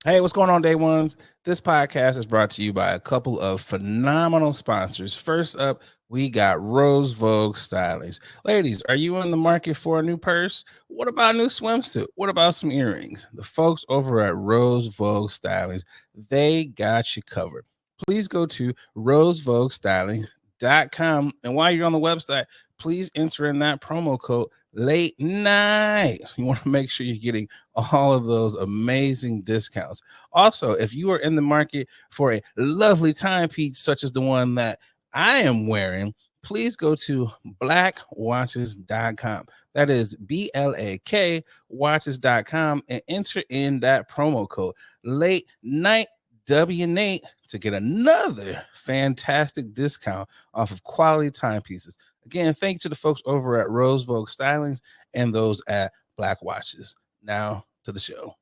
Hey, what's going on, day ones? This podcast is brought to you by a couple of phenomenal sponsors. First up, we got Rose Vogue Stylings. Ladies, are you in the market for a new purse? What about a new swimsuit? What about some earrings? The folks over at Rose Vogue Stylings, they got you covered. Please go to rosevoguestyling.com. And while you're on the website, please enter in that promo code late night. You want to make sure you're getting all of those amazing discounts. Also, if you are in the market for a lovely timepiece such as the one that I am wearing, please go to blackwatches.com. That is BLAK watches.com and enter in that promo code late night W Nate to get another fantastic discount off of quality timepieces. Again, thank you to the folks over at Rose Vogue Stylings and those at Black Watches. Now to the show.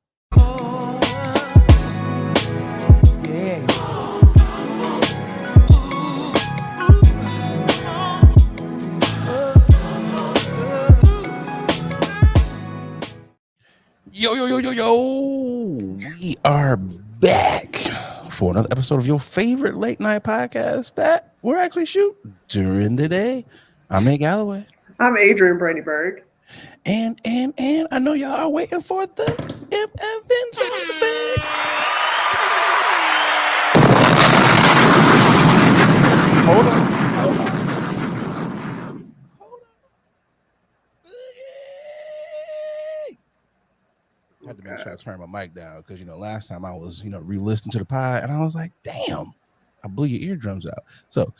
Yo, yo, yo, yo, yo. We are back for another episode of your favorite late night podcast that we're actually shoot during the day. I'm Nate Galloway. I'm Adrian Bradyberg. And I know y'all are waiting for the MFN sound effects. Hold on. I had to make sure I turned my mic down because last time I was re-listening to the pod and I was like, damn, I blew your eardrums out. So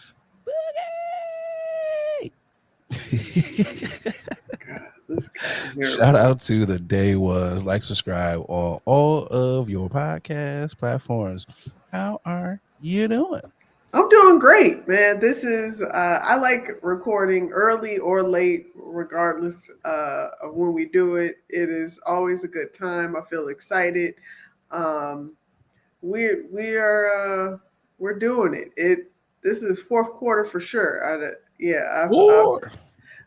shout out to the day was. Like, subscribe on all of your podcast platforms. How are you doing? I'm doing great, man. This is I like recording early or late, regardless of when we do it. It is always a good time. I feel excited. Um, we're doing it. This is fourth quarter for sure.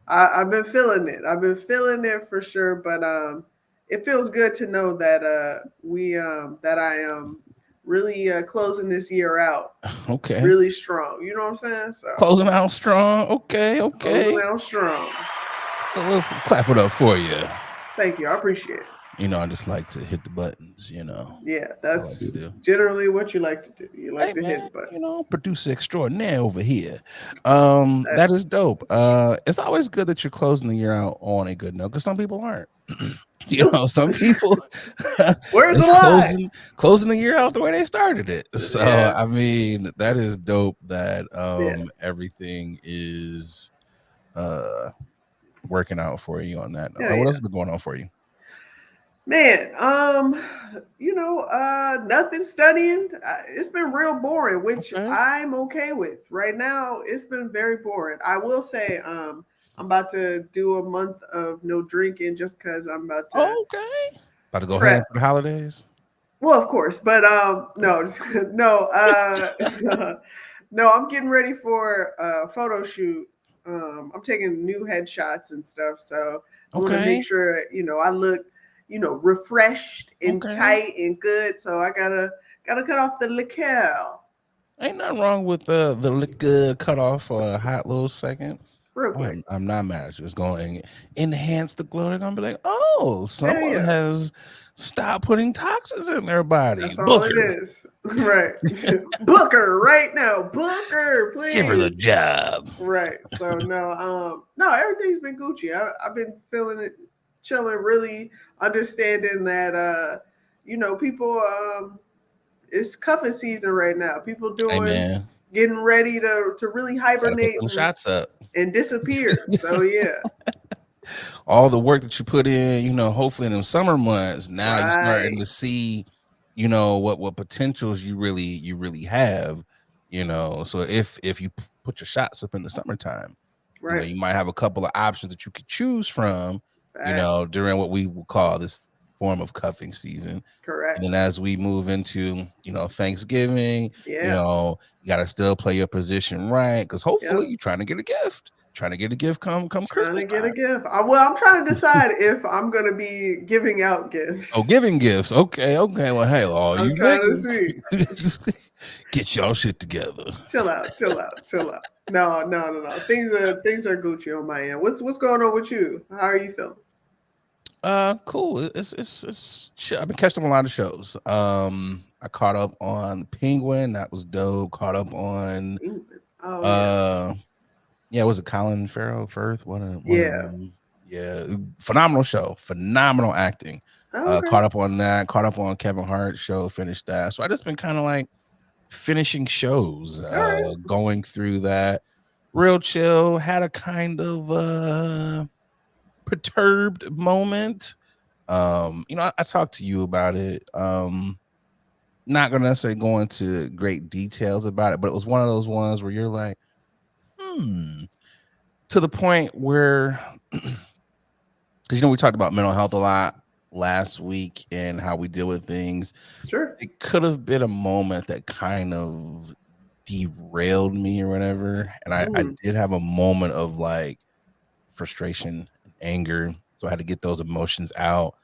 I've been feeling it. I've been feeling it for sure. But it feels good to know that that I am really closing this year out. Okay. Really strong. You know what I'm saying? So closing out strong. Okay. Closing out strong. Let's clap it up for you. Thank you. I appreciate it. I just like to hit the buttons, Yeah, that's generally what you like to do. You like to hit the button. Producer extraordinaire over here. That is dope. It's always good that you're closing the year out on a good note because some people aren't. Some people where's the lie? Closing the year out the way they started it. So I mean, that is dope that everything is working out for you on that note. What else has been going on for you? Man, nothing studying. It's been real boring, which I'm okay with. Right now, it's been very boring. I will say, I'm about to do a month of no drinking just because I'm about to. About to go ahead for the holidays. Well, of course, but no, no, no. I'm getting ready for a photo shoot. I'm taking new headshots and stuff, so I want to make sure I look refreshed and tight and good. So I gotta cut off the liqueur. Ain't nothing wrong with the liqueur cut off for a hot little second. Real quick. I'm not mad at you. It's going to enhance the glow. They're gonna be like, oh, someone has stopped putting toxins in their body. That's all it is. Right. Booker right now. Booker, please. Give her the job. Right. So no, everything's been Gucci. I've been feeling it, chilling, really understanding that people it's cuffing season right now. People getting ready to really hibernate shots up and disappear. So all the work that you put in, hopefully in the summer months, now you're starting to see what potentials you really have, so if you put your shots up in the summertime, you might have a couple of options that you could choose from, during what we will call this form of cuffing season. Correct. And then as we move into, Thanksgiving, you got to still play your position right, because hopefully you're trying to get a gift. trying to get a gift come Trying Christmas to get a time. gift. Well, I'm trying to decide if I'm gonna be giving out Oh, gifts. giving gifts. Okay. Well, hey, all I'm you trying to niggas, see. just get y'all shit together. Chill out, chill out, chill out. No. Things are Gucci on my end. What's going on with you? How are you feeling? Cool. It's chill. I've been catching up on a lot of shows. I caught up on Penguin. That was dope. Caught up on England. Oh yeah. uh yeah, was it Colin Farrell Firth? One of Yeah. them. Yeah, phenomenal show, phenomenal acting. Oh, okay. Caught up on that, caught up on Kevin Hart show, finished that. So I just been kind of like finishing shows, All right. going through that. Real chill, had a kind of perturbed moment. I talked to you about it. Not gonna necessarily go into great details about it, but it was one of those ones where you're like, to the point where because we talked about mental health a lot last week and how we deal with things. Sure. It could have been a moment that kind of derailed me or whatever. And I Mm. did have a moment of like frustration and anger. So I had to get those emotions out.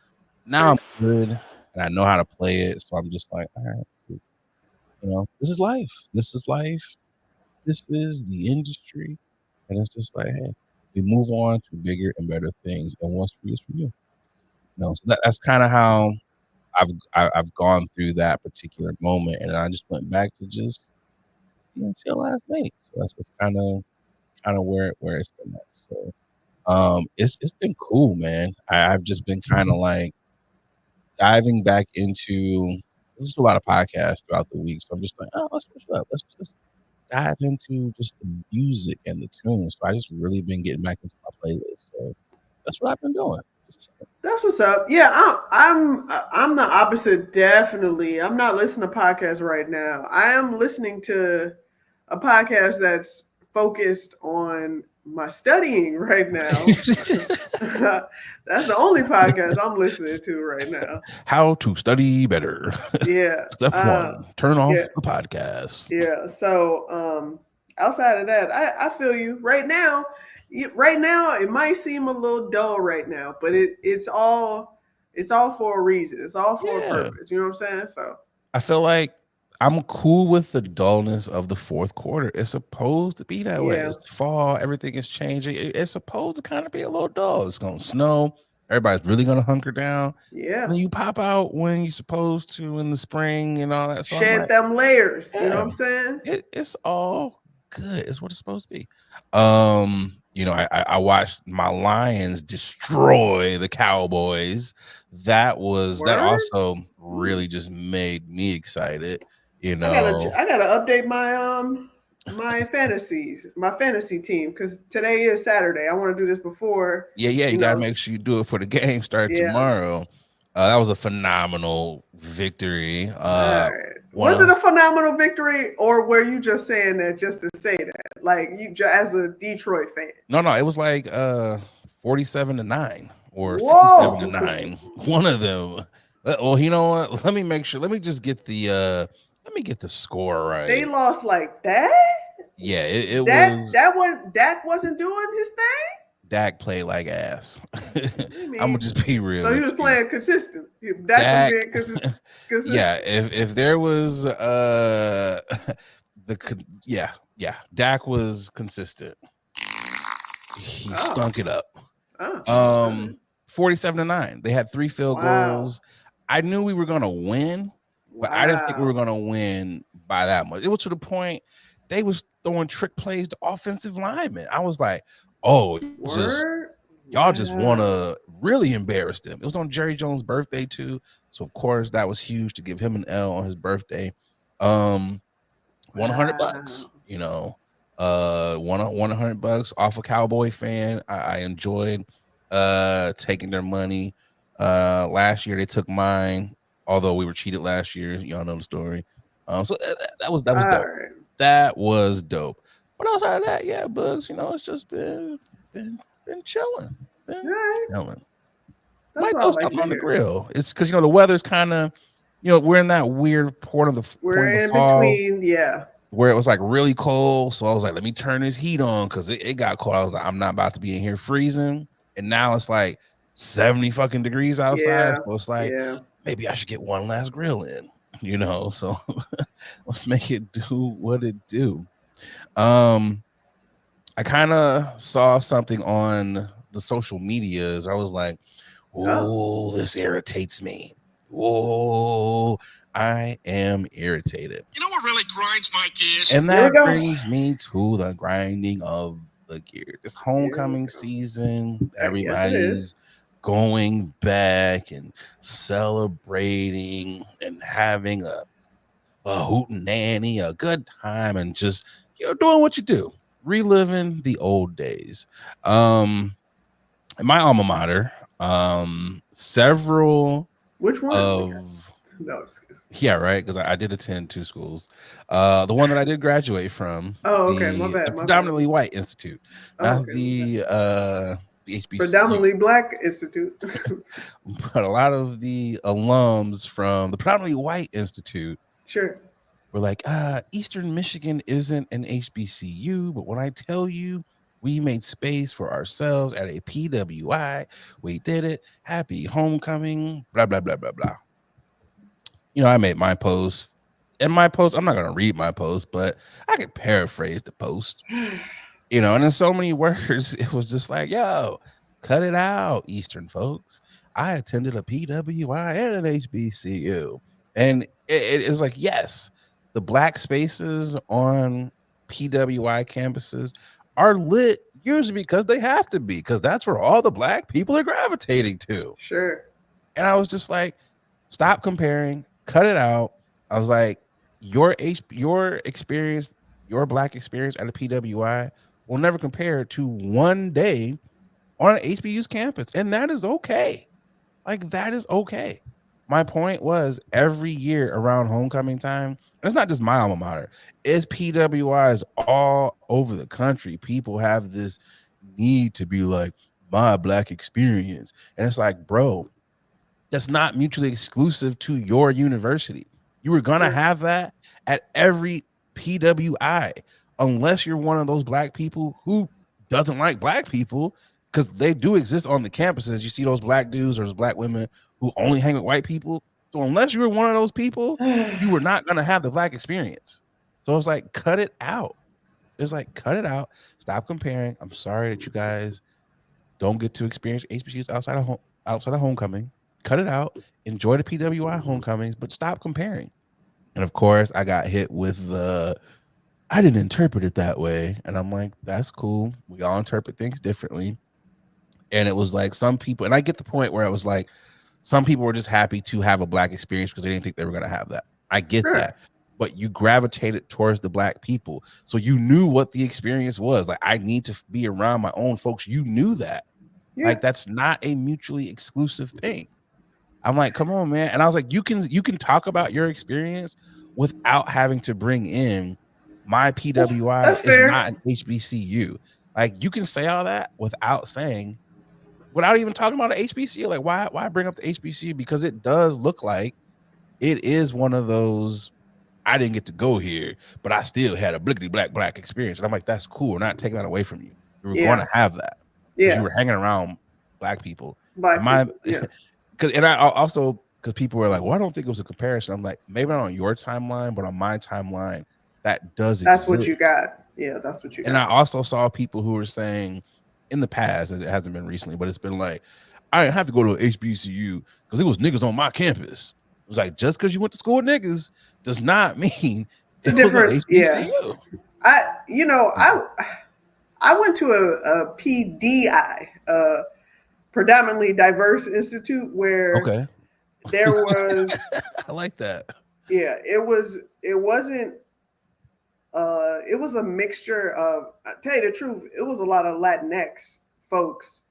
Now Okay. I'm good and I know how to play it. So I'm just like, all right, this is life. This is life. This is the industry. And it's just like, hey, we move on to bigger and better things. And what's for you is for you. So that's kind of how I've gone through that particular moment, and I just went back to just being chill as mate. So that's just kind of where it's been at. So it's been cool, man. I've just been kind of like diving back into this is a lot of podcasts throughout the week. So I'm just like, oh, let's switch it up. Let's just dive into just the music and the tunes. So I just really been getting back into my playlist. So that's what I've been doing. That's what's up. Yeah, I'm the opposite. Definitely, I'm not listening to podcasts right now. I am listening to a podcast that's focused on my studying right now. That's the only podcast I'm listening to right now. How to study better. Yeah. Step one, turn Yeah. off the podcast. Yeah. So, outside of that, I feel you. Right now, it might seem a little dull right now, but it's all for a reason. It's all for a Yeah. purpose. You know what I'm saying? So I feel like I'm cool with the dullness of the fourth quarter. It's supposed to be that way. yeah, It's fall, everything is changing. It's supposed to kind of be a little dull. It's gonna snow. Everybody's really gonna hunker down. And yeah. then you pop out when you're supposed to in the spring and all that. So I'm Shed like, them layers. You know what yeah, I'm saying? it's all good. It's what it's supposed to be. I watched my Lions destroy the Cowboys. That Word. also Mm. really just made me excited. I gotta update my fantasy team because today is Saturday. I want to do this before Yeah, you you gotta know. make sure you do it for the game start Yeah. tomorrow. That was a phenomenal victory. All right. One Was it of a phenomenal victory, or were you just saying that just to say that, like as a Detroit fan? no, it was like 47-9 or 57 to Whoa! 9. One of them. Well, you know what? Let me make sure. Let me get the score They right. lost like that. Yeah, it That was that one Dak wasn't doing his thing. Dak played like ass. I I'm gonna mean, just be real so he with was you. playing consistent. Dak was Dak, being yeah. consistent. If there was yeah, Dak was consistent. He Oh, stunk it up. oh, all right. 47-9. They had 3 field Wow, goals. I knew we were gonna win, but I didn't think we were wow. gonna win by that much. It was to the point they was throwing trick plays to offensive linemen. I was like, oh, Word. y'all just Wow. wanna really embarrass them. It was on Jerry Jones' birthday too. So of course that was huge to give him an L on his birthday. Um, $100, Wow. one $100 off a Cowboy fan. I enjoyed taking their money. Last year they took mine, although we were cheated last year. Y'all know the story. So that was All dope. right. That was dope. But outside of that, yeah, Bugs, it's just been been chilling. All Been right. chilling. That's Might what I throw like something to on the hear. grill. It's because the weather's kind of we're in that weird point of the We're in fall. between. Yeah. where it was like really cold. So I was like, let me turn this heat on because it got cold. I was like, I'm not about to be in here freezing. And now it's like 70 fucking degrees outside. Yeah, So it's like, yeah. maybe I should get one last grill in, you know. So let's make it do what it do. Um, I kind of saw something on the social medias. I was like, Oh, oh, this irritates me. Oh, I am irritated. You know what really grinds my gears? And here we that go. brings me to the grinding of the gear. This Here we homecoming go. season, Yes, it is. everybody's going back and celebrating and having a hootin' nanny, a good time, and just doing what you do, reliving the old days. In my alma mater, several Which one? of No, just kidding. yeah, right, because I did attend two schools. The one that I did graduate from, Oh, okay. My the bad. My bad. predominantly white institute, Oh, not okay. My bad. the HBCU, Predominantly Black Institute. but a lot of the alums from the predominantly white institute Sure. were like, Eastern Michigan isn't an HBCU, but when I tell you we made space for ourselves at a PWI, we did it. Happy homecoming, blah, blah, blah, blah, blah. I made my post. And my post, I'm not going to read my post, but I could paraphrase the post, and in so many words, it was just like, yo, cut it out, Eastern folks. I attended a PWI and an HBCU. And it is like, yes, the black spaces on PWI campuses are lit usually because they have to be, because that's where all the black people are gravitating to. Sure. And I was just like, stop comparing, cut it out. I was like, your experience, your black experience at a PWI will never compare to one day on an HBU's campus. And that is okay. Like, that is okay. My point was, every year around homecoming time, and it's not just my alma mater, it's PWIs all over the country. People have this need to be like, my black experience. And it's like, bro, that's not mutually exclusive to your university. You were going to Sure. have that at every PWI, unless you're one of those black people who doesn't like black people, because they do exist on the campuses. You see those black dudes or those black women who only hang with white people. So unless you were one of those people, you were not going to have the black experience. So it's like, cut it out. It's like, cut it out. Stop comparing. I'm sorry that you guys don't get to experience HBCUs outside of homecoming. Cut it out. Enjoy the PWI homecomings, but stop comparing. And of course, I got hit with I didn't interpret it that way. And I'm like, that's cool. We all interpret things differently. And it was like some people, and I get the point where it was like some people were just happy to have a black experience because they didn't think they were going to have that. I get Sure. that. But you gravitated towards the black people. So you knew what the experience was. Like, I need to be around my own folks. You knew that. Yeah. Like, that's not a mutually exclusive thing. I'm like, come on, man. And I was like, you can talk about your experience without having to bring in my PWI That's is fair. not an HBCU. Like, you can say all that without even talking about the HBCU. Like, why bring up the HBCU? Because it does look like it is one of those, I didn't get to go here, but I still had a blickety black experience. And I'm like, that's cool. We're not taking that away from you. You were going Yeah. to have that because you Yeah. were hanging around black people. And Black my people. Yeah. and I also, because people were like, well, I don't think it was a comparison. I'm like, maybe not on your timeline, but on my timeline, that does That's what you exist. got. Yeah, that's what you And I got. also saw people who were saying in the past, it hasn't been recently, but it's been like, I didn't have to go to HBCU because it was niggas on my campus. It was like, just because you went to school with niggas does not mean It's a it was an different. Yeah. HBCU. I. You know. I went to a PDI, predominantly diverse institute, where Okay. there was. I like that. Yeah. It wasn't. It was a mixture of. I tell you the truth, it was a lot of Latinx folks,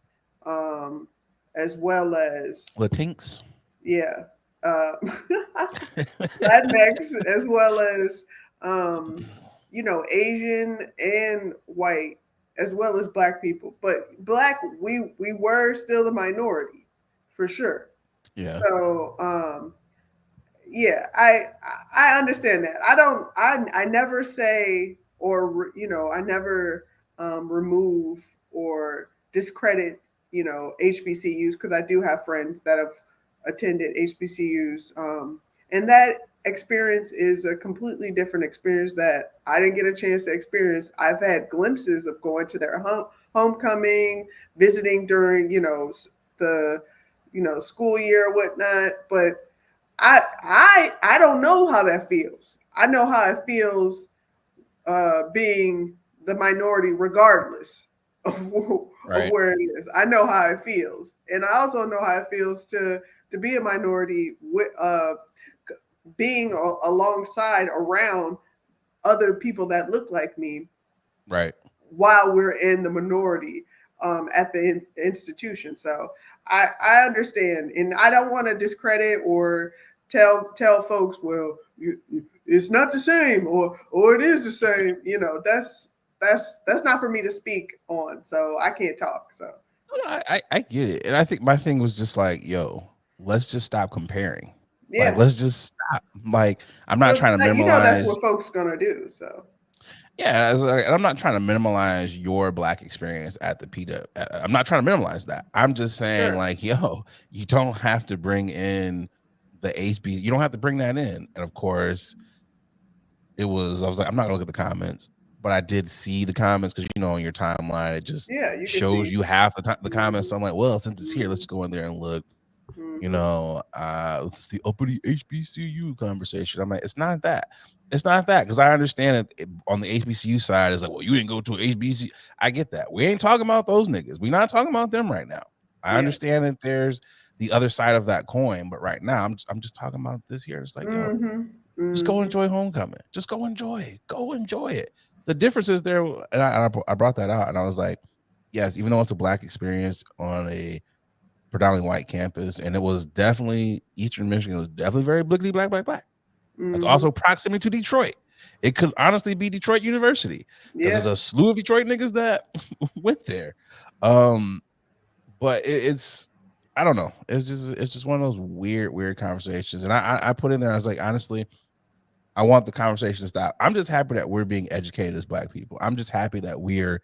um, as well as Latinx. yeah, uh, Latinx as well as Asian and white as well as black people. But black, we were still the minority for sure. Yeah. So yeah, I understand that. I never say, or I never remove or discredit HBCUs, because I do have friends that have attended HBCUs, and that experience is a completely different experience that I didn't get a chance to experience. I've had glimpses of going to their homecoming, visiting during the school year or whatnot, but I don't know how that feels. I know how it feels being the minority, regardless of Right. where it is. I know how it feels, and I also know how it feels to be a minority with being alongside around other people that look like me Right. while we're in the minority at the institution. So I understand, and I don't want to discredit or tell folks, well, it's not the same, or it is the same. That's not for me to speak on. So I can't talk. So I get it, and I think my thing was just like, yo, let's just stop comparing. Like, yeah, let's just stop. Like, I'm not but trying to that's minimize. what folks gonna do. So Yeah, and I'm not trying to minimize your black experience at the PW. I'm not trying to minimize that. I'm just saying, sure, like, yo, you don't have to bring in the HB. You don't have to bring that in. And of course, it was. I was like, I'm not gonna look at the comments, but I did see the comments because on your timeline it just yeah, you can shows see. you half the comments. Mm-hmm, So I'm like, well, since it's here, let's mm-hmm, go in there and look. mm-hmm. It's the uppity HBCU conversation. I'm like, it's not that. It's not that, because I understand on the HBCU side, it's like, well, you didn't go to an HBCU. I get that. We ain't talking about those niggas. We're not talking about them right now. I Yeah. understand that there's the other side of that coin, but right now, I'm just talking about this here. It's like, yo, Mm-hmm. just go Mm-hmm. enjoy homecoming. Just go enjoy it. Go enjoy it. The difference is there, and I brought that out, and I was like, yes, even though it's a black experience on a predominantly white campus, and it was definitely Eastern Michigan. It was definitely very blickety black, black, black. That's Mm-hmm. also proximity to Detroit. It could honestly be Detroit University because there's Yeah. a slew of Detroit niggas that went there. Um, but it's I don't know. It's just one of those weird conversations. And I put in there. I was like, honestly, I want the conversation to stop. I'm just happy that we're being educated as black people. I'm just happy that we're For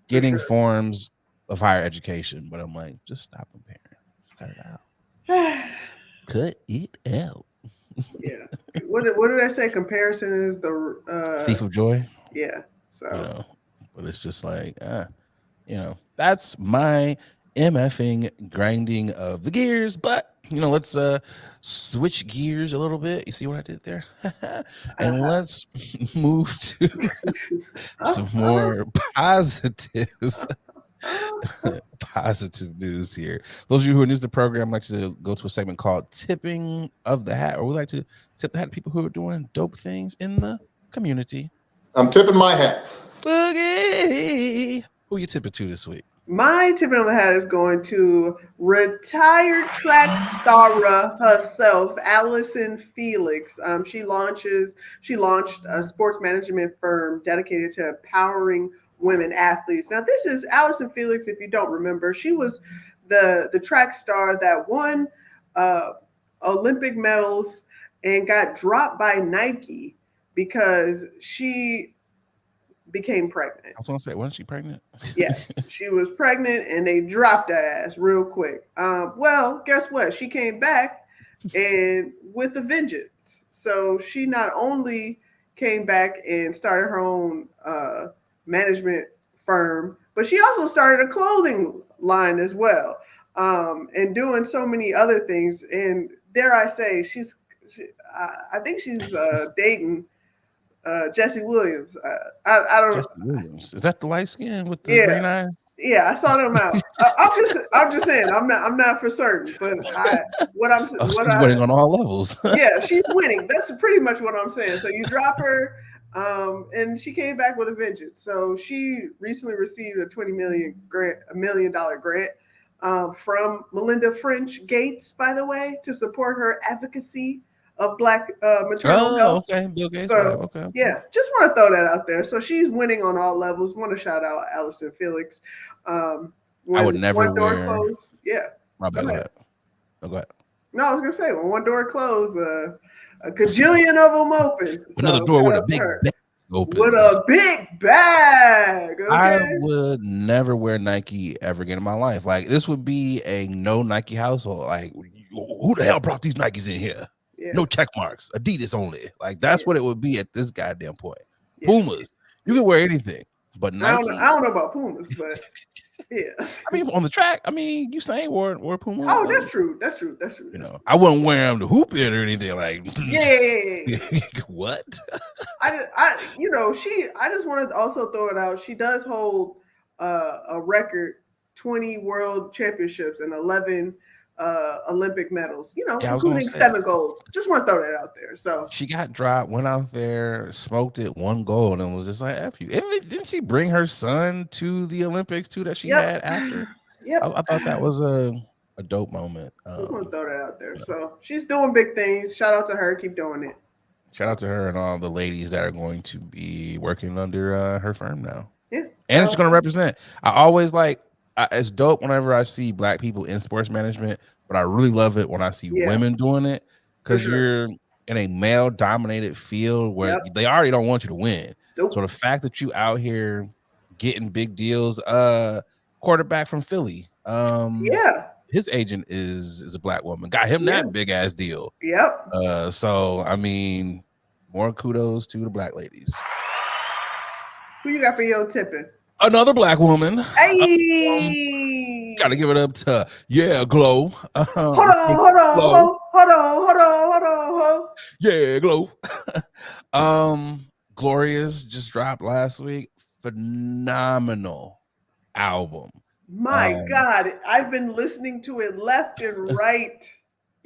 getting sure. forms of higher education. But I'm like, just stop comparing. Just cut it out. Cut it out. Yeah. What did I say? Comparison is the Thief of joy. yeah. you So know. But it's just like, that's my MFing grinding of the gears. But let's switch gears a little bit. You see what I did there? And let's move to some more positive positive news here. Those of you who are new to the program like to go to a segment called Tipping of the Hat, or we like to tip the hat to people who are doing dope things in the community. I'm tipping my hat. Boogie. Who you tipping to this week? my tipping of the hat is going to retired track star herself, Allison Felix. She launched a sports management firm dedicated to empowering women athletes. Now, this is Allison Felix. If you don't remember, she was the track star that won uh, Olympic medals and got dropped by Nike because she became pregnant. I was gonna say, wasn't she pregnant? Yes, she was pregnant and they dropped her ass real quick. Well, guess what? She came back and with a vengeance. So she not only came back and started her own management firm, but she also started a clothing line as well, and doing so many other things. And dare I say, I think she's dating Jesse Williams. I don't. Jesse Williams. Is that the light skin with the Yeah, green eyes? yeah, I saw them out. I'm just saying. I'm not for certain, but Oh, what she's I, winning on all levels. yeah, she's winning. That's pretty much what I'm saying. So you drop her, and she came back with a vengeance. So she recently received a $20 million grant from Melinda French Gates, by the way, to support her advocacy of Black maternal Oh, health. okay. Bill Gates' wife. So Okay. yeah, just want to throw that out there. So she's winning on all levels. Want to shout out Allison Felix. I would When never one door wear. closed, yeah. My bad. Go Go ahead. ahead. Oh, go ahead. No, I was gonna say when one door closed, a gajillion of them open. Another So door shout with a out to big her. bag opens. With a big bag. I Okay. would never wear Nike ever again in my life. Like this would be a no Nike household. Like who the hell brought these Nikes in here? Yeah. No check marks. Adidas only. Like that's what it would be at this goddamn point. Yeah. Pumas. You can wear anything, but Nike. I don't know about Pumas, but yeah. I mean, on the track. I mean, Usain wore Puma. Oh, that's true. That's true. That's true. You know, I wouldn't wear them to hoop in or anything. Like, yeah. What? I just want to also throw it out. She does hold a record 20 world championships and 11 Olympic medals, including 7 gold. Just want to throw that out there. So she got dropped, went out there, smoked it, 1 gold, and was just like, F you. And didn't she bring her son to the Olympics too that she had after? Yep. I thought that was a dope moment. I just want to throw that out there. So she's doing big things. Shout out to her. Keep doing it. Shout out to her and all the ladies that are going to be working under her firm now. Yeah. And she's going to represent. I always it's dope whenever I see Black people in sports management, but I really love it when I see women doing it because you're in a male dominated field where they already don't want you to win. Nope. So the fact that you out here getting big deals, quarterback from Philly, his agent is a Black woman, got him that big ass deal. Yep. So I mean, more kudos to the Black ladies. Who you got for your tipping? Another Black woman. Hey, gotta give it up to Glow. Hold on. Yeah, Glow. Glorious just dropped last week. Phenomenal album. My God, I've been listening to it left and right.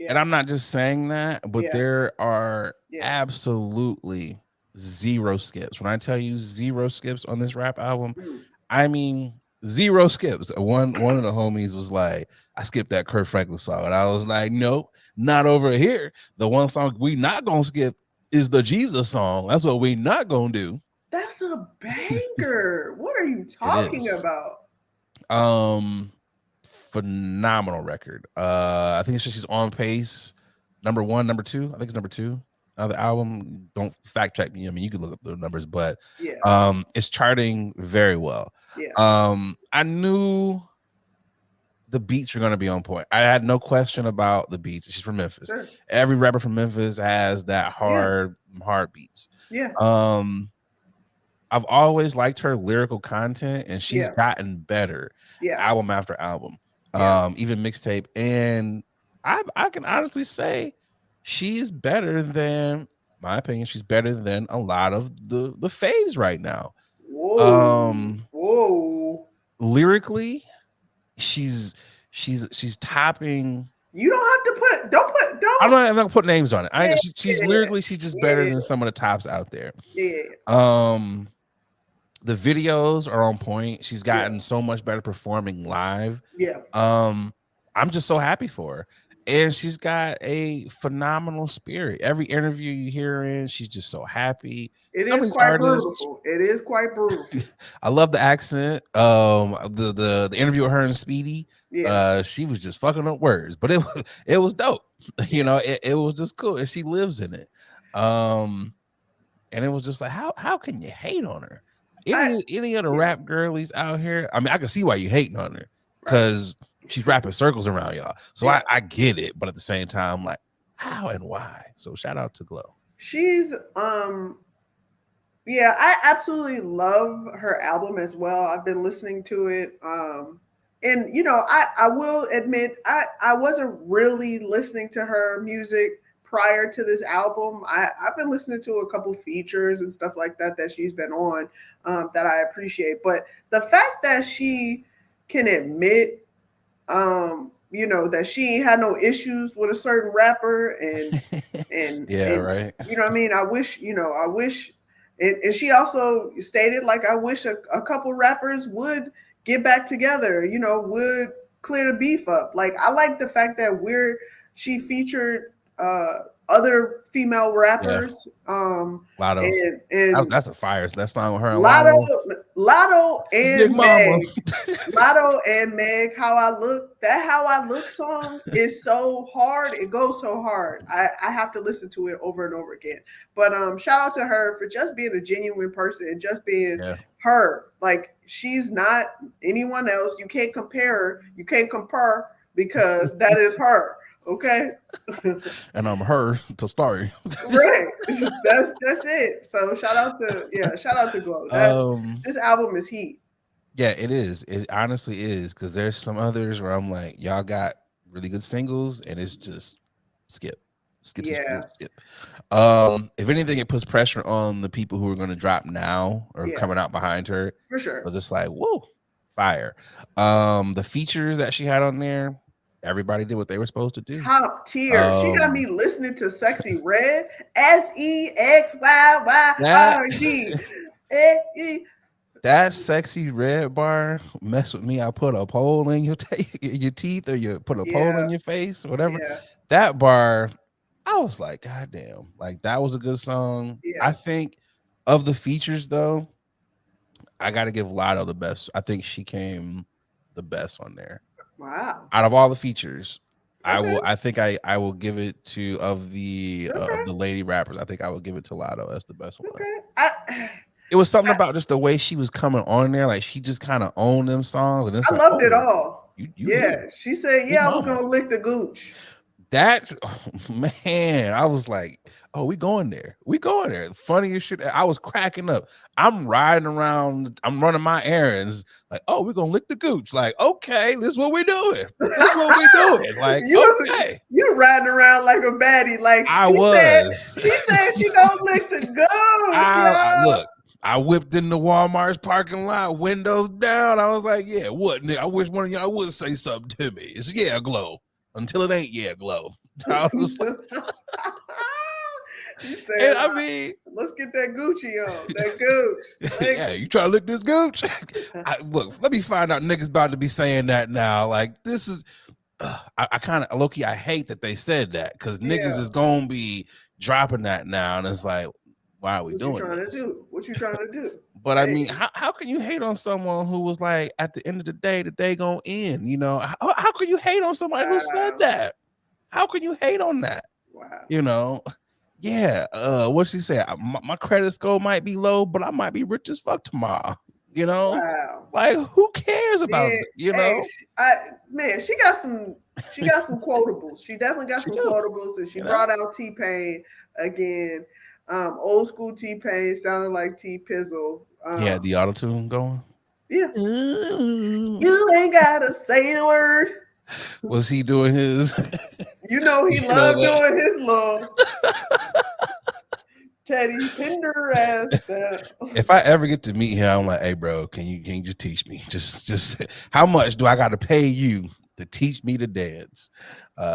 And I'm not just saying that, but there are absolutely zero skips. When I tell you zero skips on this rap album, I mean zero skips. One of the homies was like, I skipped that Kurt Franklin song. And I was like, no, not over here. The one song we not gonna skip is the Jesus song. That's what we not gonna do. That's a banger. What are you talking about? Phenomenal record. I think she's on pace. Number 1, number 2. I think it's number 2. The album, don't fact check me. I mean, you can look up the numbers, but it's charting very well. I knew the beats were going to be on point. I had no question about the beats. She's from Memphis. Sure. Every rapper from Memphis has that hard beats. I've always liked her lyrical content, and she's gotten better album after album, even mixtape. And I can honestly say she is better than, my opinion, she's better than a lot of the faves right now. Whoa. Lyrically, she's topping. You don't have to don't. I'm not gonna put names on it. She's lyrically, she's just better than some of the tops out there. The videos are on point. She's gotten so much better performing live. I'm just so happy for her. And she's got a phenomenal spirit. Every interview you hear in, she's just so happy. It is quite brutal. It is quite brutal. I love the accent. The interview with her and Speedy. She was just fucking up words, but it was dope. You know, it was just cool. And she lives in it. And it was just like, how can you hate on her? Any of the rap girlies out here? I mean, I can see why you hating on her because she's wrapping circles around y'all. So I get it, but at the same time, I'm like, how and why? So shout out to Glow. She's I absolutely love her album as well. I've been listening to it. And you know, I will admit I wasn't really listening to her music prior to this album. I've been listening to a couple features and stuff like that she's been on that I appreciate. But the fact that she can admit that she had no issues with a certain rapper and right. You know what I mean? I wish, and she also stated, like, I wish a couple rappers would get back together, would clear the beef up. Like, I like the fact that she featured other female rappers. Lotto. And That's a fire. That song with her and Lotto Big and Mama. Meg. Lotto and Meg, How I Look. That How I Look song is so hard. It goes so hard. I have to listen to it over and over again. But shout out to her for just being a genuine person and just being her. Like, she's not anyone else. You can't compare her. You can't compare because that is her. Okay. And I'm her to story. Right. That's it. So shout out to Glow. This album is heat. Yeah, it is. It honestly is, because there's some others where I'm like, y'all got really good singles, and it's just skip. If anything, it puts pressure on the people who are going to drop now or coming out behind her. For sure. It was just like, whoa, fire. The features that she had on there, everybody did what they were supposed to do. Top tier. She got me listening to Sexy Red. SEXYYRD. That Sexy Red bar mess with me. I put a pole in your teeth, or you put a pole in your face, or whatever. Yeah. That bar, I was like, God damn, like that was a good song. Yeah. I think of the features though, I gotta give Lotto the best. I think she came the best on there. Wow. Out of all the features, okay. I will give it to of the lady rappers. I think I will give it to Lotto as the best one. Okay. It was something about just the way she was coming on there, like she just kind of owned them songs. And it's I loved it all. She said, "Yeah, I was gonna lick the gooch." That man, I was like, "Oh, we going there? We going there?" Funniest shit. I was cracking up. I'm riding around. I'm running my errands. Like, "Oh, we're gonna lick the gooch." Like, okay, this is what we doing. This is what we doing. Like, okay, you riding around like a baddie. Like she said she gonna lick the gooch. Look. I whipped in the Walmart's parking lot, windows down. I was like, yeah, what? Nigga, I wish one of y'all would say something to me. It's Glow. Until it ain't Glow. I was like, said, I mean, let's get that Gucci on. That gooch. Yeah, you try to lick this gooch? Look, let me find out niggas about to be saying that now. Like, this is, I kind of, low-key, I hate that they said that, because niggas is going to be dropping that now. And it's like, why are we doing this? What you trying to do? But I mean, how can you hate on someone who was like, at the end of the day gonna end? You know, how can you hate on somebody who said that? How can you hate on that? Wow. You know, yeah. What she said? My credit score might be low, but I might be rich as fuck tomorrow. You know, wow. Like, who cares about it? You know, she got some quotables. She definitely got some quotables, and she brought out T-Pain again. Old school T-Pain sounded like T-Pizzle. Yeah, the auto-tune going. Yeah. You ain't gotta say the word. Was he doing his? He loved doing his little Teddy Pinder ass. If I ever get to meet him, I'm like, hey, bro, can you just teach me? Just how much do I got to pay you to teach me to dance?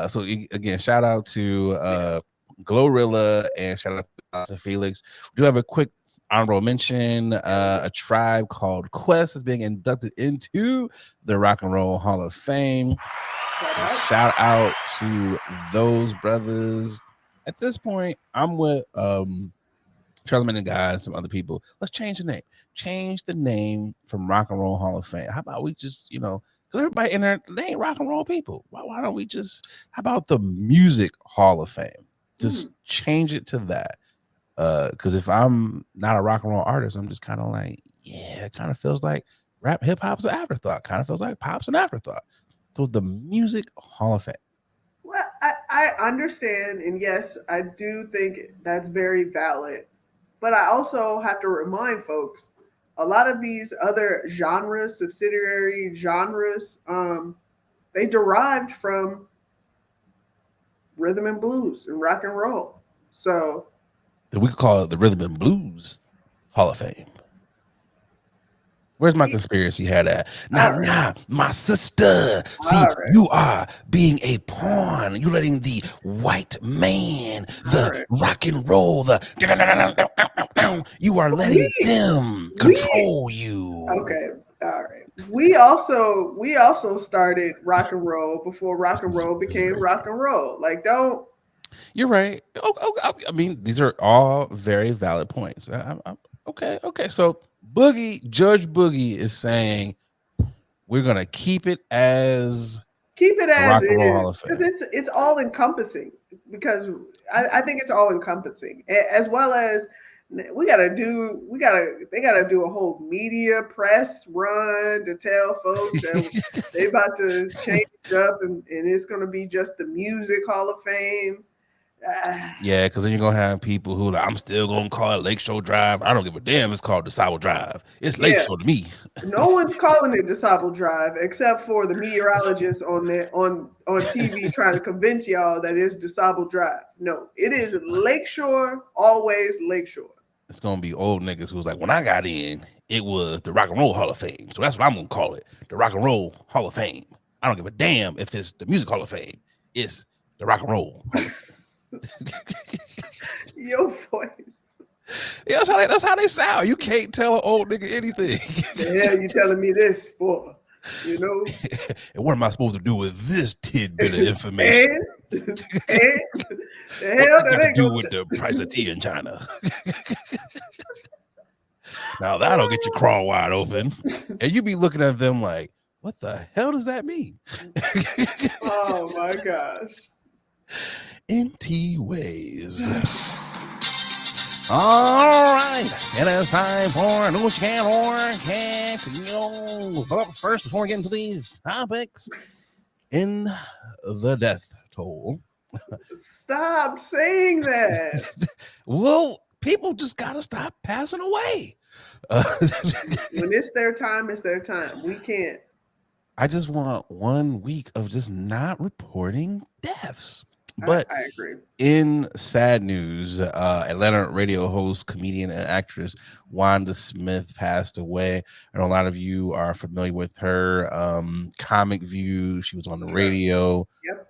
So again, shout out to Glorilla, and shout out to Felix. We do have a quick honorable mention. A tribe called Quest is being inducted into the Rock and Roll Hall of Fame. So shout out to those brothers. At this point, I'm with Charlamagne and Guy and some other people. Let's change the name. Change the name from Rock and Roll Hall of Fame. How about we just, because everybody in there, they ain't rock and roll people. Why don't we just, how about the Music Hall of Fame? Just change it to that. Because if I'm not a rock and roll artist, I'm just kind of like, it kind of feels like rap, hip hop's an afterthought. Kind of feels like pop's an afterthought. So the Music Hall of Fame. Well, I understand, and yes, I do think that's very valid. But I also have to remind folks, a lot of these other genres, subsidiary genres, they derived from rhythm and blues and rock and roll. So we could call it the Rhythm and Blues Hall of Fame. Where's my conspiracy hat at? Nah, my sister. See, you are being a pawn. You're letting the white man, the rock and roll, you are letting them control you. Okay, all right. We also started rock and roll before rock and roll became rock and roll. Like, don't You're right. I mean, these are all very valid points. Okay. So Judge Boogie is saying we're gonna Keep it a as Rock and Roll is Hall of because Fame. it's all encompassing. Because I think it's all encompassing, as well as they gotta do a whole media press run to tell folks that they about to change it up, and it's gonna be just the Music Hall of Fame. Ah, Yeah, because then you're gonna have people who like, I'm still gonna call it Lakeshore Drive. I don't give a damn. It's called DeSable Drive. It's yeah, Lakeshore to me. no one's calling it DeSable Drive except for the meteorologists on TV trying to convince y'all that it's DeSable Drive. No, it is Lakeshore, always Lakeshore. It's gonna be old niggas who's like, when I got in, it was the Rock and Roll Hall of Fame. So that's what I'm gonna call it, the Rock and Roll Hall of Fame. I don't give a damn if it's the Music Hall of Fame. It's the Rock and Roll Hall of Fame. Your voice. Yeah, that's how they sound. You can't tell an old nigga anything. The hell you telling me this for? You know? And what am I supposed to do with this tidbit of information? and the What hell I that got to ain't do gonna with the price of tea in China? Now that'll get you crawl wide open, and you be looking at them like, "What the hell does that mean?" Oh my gosh! NT ways. All right, and it's time for news can or can't news. But first, before we get into these topics, in the death toll. Stop saying that. Well, people just gotta stop passing away. When it's their time, it's their time. We can't. I just want 1 week of just not reporting deaths. But I agree. in sad news, Atlanta radio host, comedian, and actress Wanda Smith passed away. I know a lot of you are familiar with her. Comic View, she was on the radio. Yep.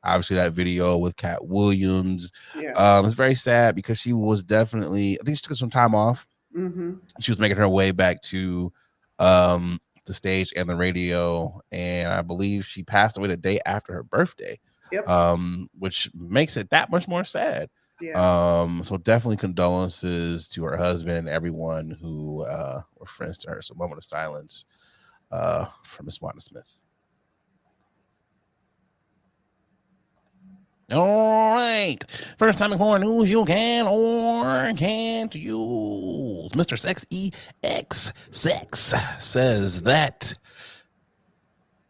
Obviously, that video with Cat Williams. Yeah. It's very sad because she was definitely, I think she took some time off. Mm-hmm. She was making her way back to the stage and the radio, and I believe she passed away the day after her birthday. Yep. Which makes it that much more sad. Yeah. So definitely condolences to her husband and everyone who were friends to her. So moment of silence for Miss Wanda Smith. All right. First time for news you can or can't use. Mr. Sexy X Sex says that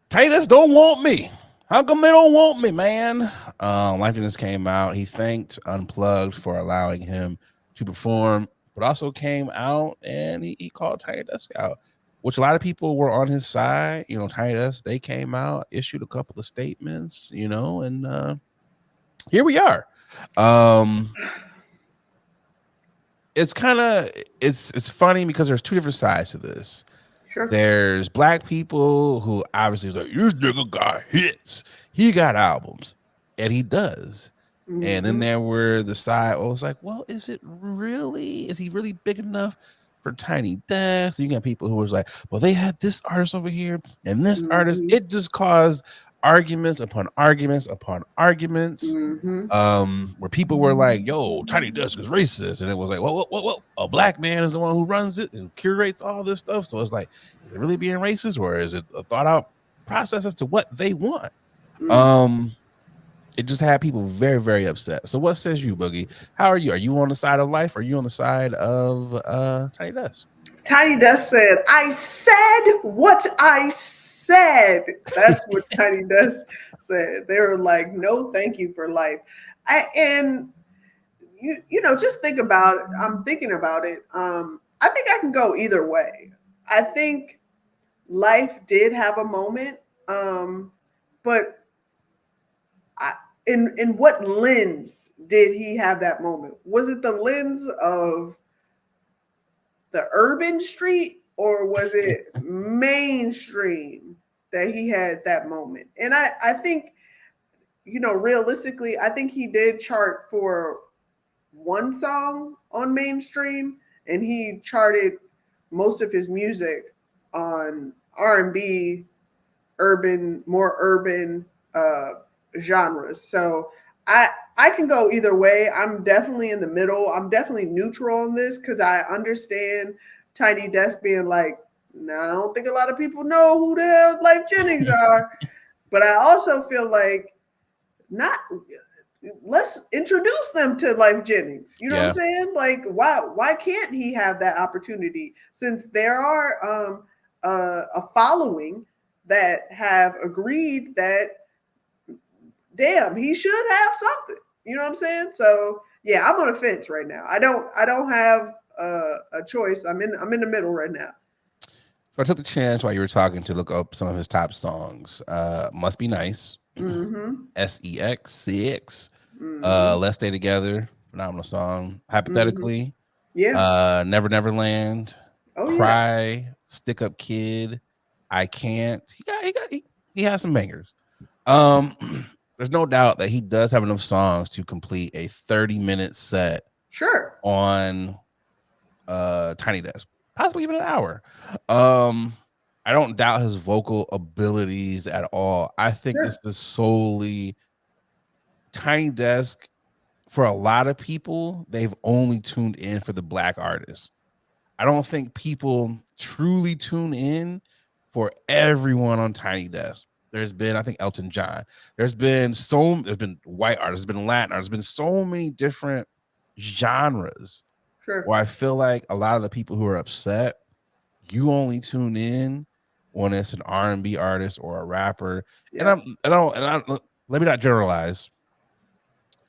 Titus don't want me. How come they don't want me, man? Life Fitness came out. He thanked Unplugged for allowing him to perform, but also came out and he called Tiny Desk out, which a lot of people were on his side. You know, Tiny Desk, they came out, issued a couple of statements, you know, and here we are. It's kind of it's funny because there's two different sides to this. Sure. There's black people who obviously is like, this nigga got hits. He got albums. And he does. Mm-hmm. And then there were the side, I was like, well, is he really big enough for Tiny Desk? And you got people who was like, well, they had this artist over here and this artist. It just caused arguments upon arguments upon arguments. Where people were like, yo, Tiny Desk is racist. And it was like, well, a black man is the one who runs it and curates all this stuff. So it's like, is it really being racist or is it a thought out process as to what they want? It just had people very, very upset. So what says you, Boogie? How are you? Are you on the side of life? Or are you on the side of Tiny Desk? Tiny Desk said, I said what I said. That's what Tiny Desk said. They were like, no, thank you for life. And you know, just think about it. I'm thinking about it. I think I can go either way. I think life did have a moment, but in what lens did he have that moment? Was it the lens of the urban street, or was it mainstream that he had that moment? And I think, you know, realistically, I think he did chart for one song on mainstream, and he charted most of his music on R&B, more urban genres. So I I can go either way. I'm definitely in the middle. I'm definitely neutral on this because I understand Tiny Desk being like, no, I don't think a lot of people know who the hell Life Jennings are. But I also feel like not let's introduce them to Life Jennings. You know what I'm Yeah, saying? Like why can't he have that opportunity since there are a following that have agreed that damn, he should have something. You know what I'm saying? So yeah, I'm on a fence right now. I don't have a choice. I'm in the middle right now. so I took the chance while you were talking to look up some of his top songs. Must Be Nice, Mm-hmm. SEX6, Mm-hmm. Let's Stay Together, phenomenal song. Mm-hmm. Hypothetically, Yeah. Never Neverland, Oh yeah. Cry, Stick Up Kid, I Can't. He has some bangers. Um, there's no doubt that he does have enough songs to complete a 30-minute set Sure. on Tiny Desk, possibly even an hour. Um, I don't doubt his vocal abilities at all. I think this Sure. is solely Tiny Desk. For a lot of people, they've only tuned in for the black artists. I don't think people truly tune in for everyone on Tiny Desk. There's been, I think, Elton John. There's been white artists, there's been Latin artists, there's been so many different genres Sure. where I feel like a lot of the people who are upset, you only tune in when it's an R&B artist or a rapper. And Yeah. I'm and I don't and I let me not generalize.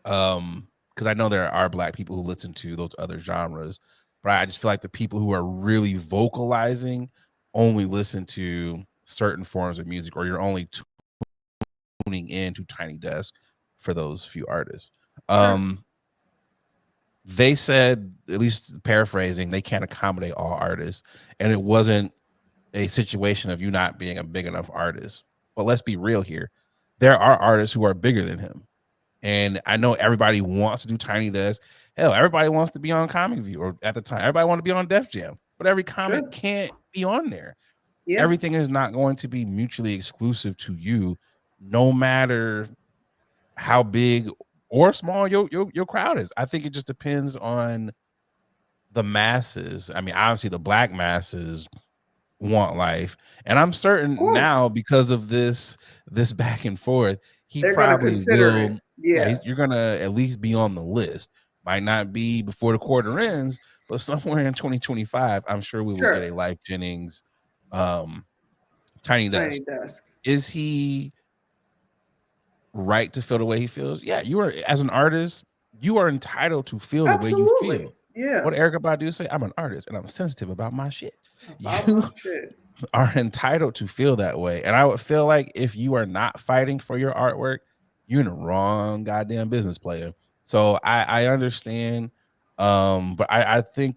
Because I know there are black people who listen to those other genres, but I just feel like the people who are really vocalizing only listen to certain forms of music, or you're only tuning in to Tiny Desk for those few artists. Sure. Um, they said, at least paraphrasing, they can't accommodate all artists, and it wasn't a situation of you not being a big enough artist. But let's be real here. There are artists who are bigger than him. And I know everybody wants to do Tiny Desk. Hell, everybody wants to be on Comic View, or at the time, everybody wanted to be on Def Jam. But every comic Sure. can't be on there. Yeah. Everything is not going to be mutually exclusive to you, no matter how big or small your crowd is. I think it just depends on the masses. I mean, obviously the black masses want life, and I'm Of certain course. now, because of this back and forth, he They're gonna probably consider it. will. Yeah, Yeah. you're gonna at least be on the list. Might not be before the quarter ends, but somewhere in 2025, I'm sure we will get a Sure. Life Jennings um Tiny Tiny Desk. Desk. Is he right to feel the way he feels? Yeah, you are, as an artist, you are entitled to feel the way you Absolutely. feel. Yeah. What Erica Badu say? I'm an artist and I'm sensitive about my shit. About You my shit. are entitled to feel that way. And I would feel like if you are not fighting for your artwork, you're in the wrong goddamn business, player. So I understand. But I think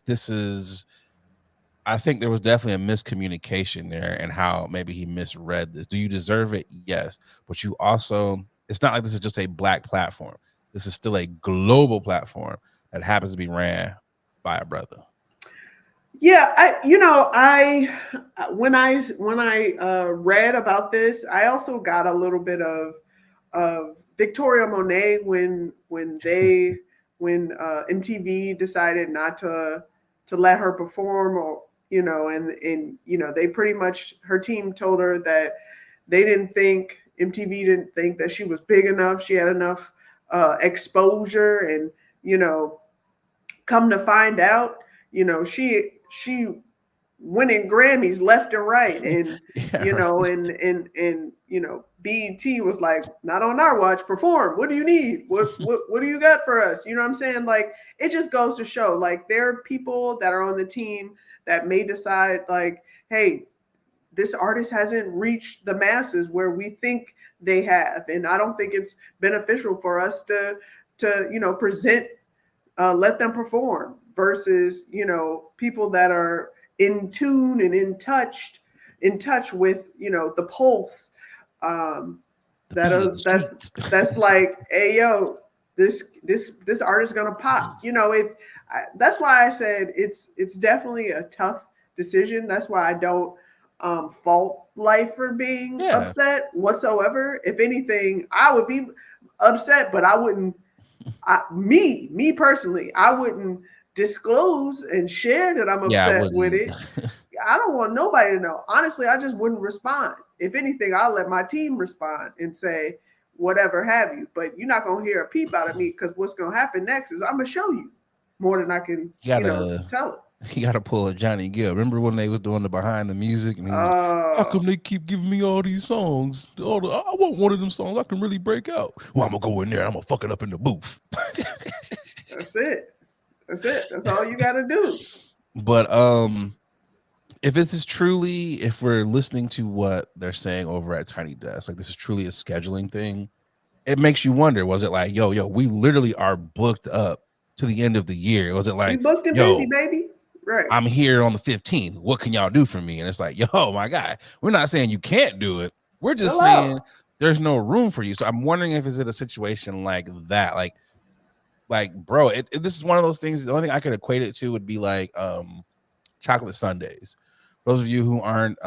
I think there was definitely a miscommunication there, and how maybe he misread this. Do you deserve it? Yes. But you also, it's not like this is just a black platform. This is still a global platform that happens to be ran by a brother. Yeah, I when I read about this, I also got a little bit of Victoria Monet when MTV decided not to let her perform, or and they pretty much, her team told her that they didn't think, MTV didn't think that she was big enough, she had enough exposure, and you know come to find out, she winning Grammys left and right, and Yeah, right. BET was like, not on our watch. Perform. What do you need? What do you got for us? You know what I'm saying? Like, it just goes to show, like, there are people that are on the team that may decide, like, hey, this artist hasn't reached the masses where we think they have, and I don't think it's beneficial for us to present, let them perform, versus people that are in tune and in touch with the pulse, um The beat of the that's streets. like, hey yo, this artist is gonna pop, that's why I said it's definitely a tough decision. That's why I don't fault Life for being Yeah. upset whatsoever. If anything, I would be upset, but I wouldn't Me personally, I wouldn't disclose and share that I'm Yeah, I upset with wouldn't. it. I don't want nobody to know. Honestly, I just wouldn't respond. If anything, I'll let my team respond and say whatever have you. But you're not gonna hear a peep out of me because what's gonna happen next is I'm gonna show you more than I can, You gotta tell it. you gotta pull a Johnny Gill. Remember when they was doing the behind the music and he was, how come Oh, they keep giving me all these songs? I want one of them songs I can really break out. Well, I'm gonna go in there. I'm gonna fuck it up in the booth. that's it. That's it. That's all you gotta do. But if this is truly, if we're listening to what they're saying over at Tiny Desk, like this is truly a scheduling thing, it makes you wonder, was it like, yo, we literally are booked up to the end of the year? Was it We like, booked and busy, yo, baby. Right. I'm here on the 15th. What can y'all do for me? And it's like, yo, my guy, we're not saying you can't do it. We're just saying there's no room for you. So I'm wondering if is it a situation like that? Like, bro, this is one of those things. The only thing I could equate it to would be like chocolate sundaes. Those of you who aren't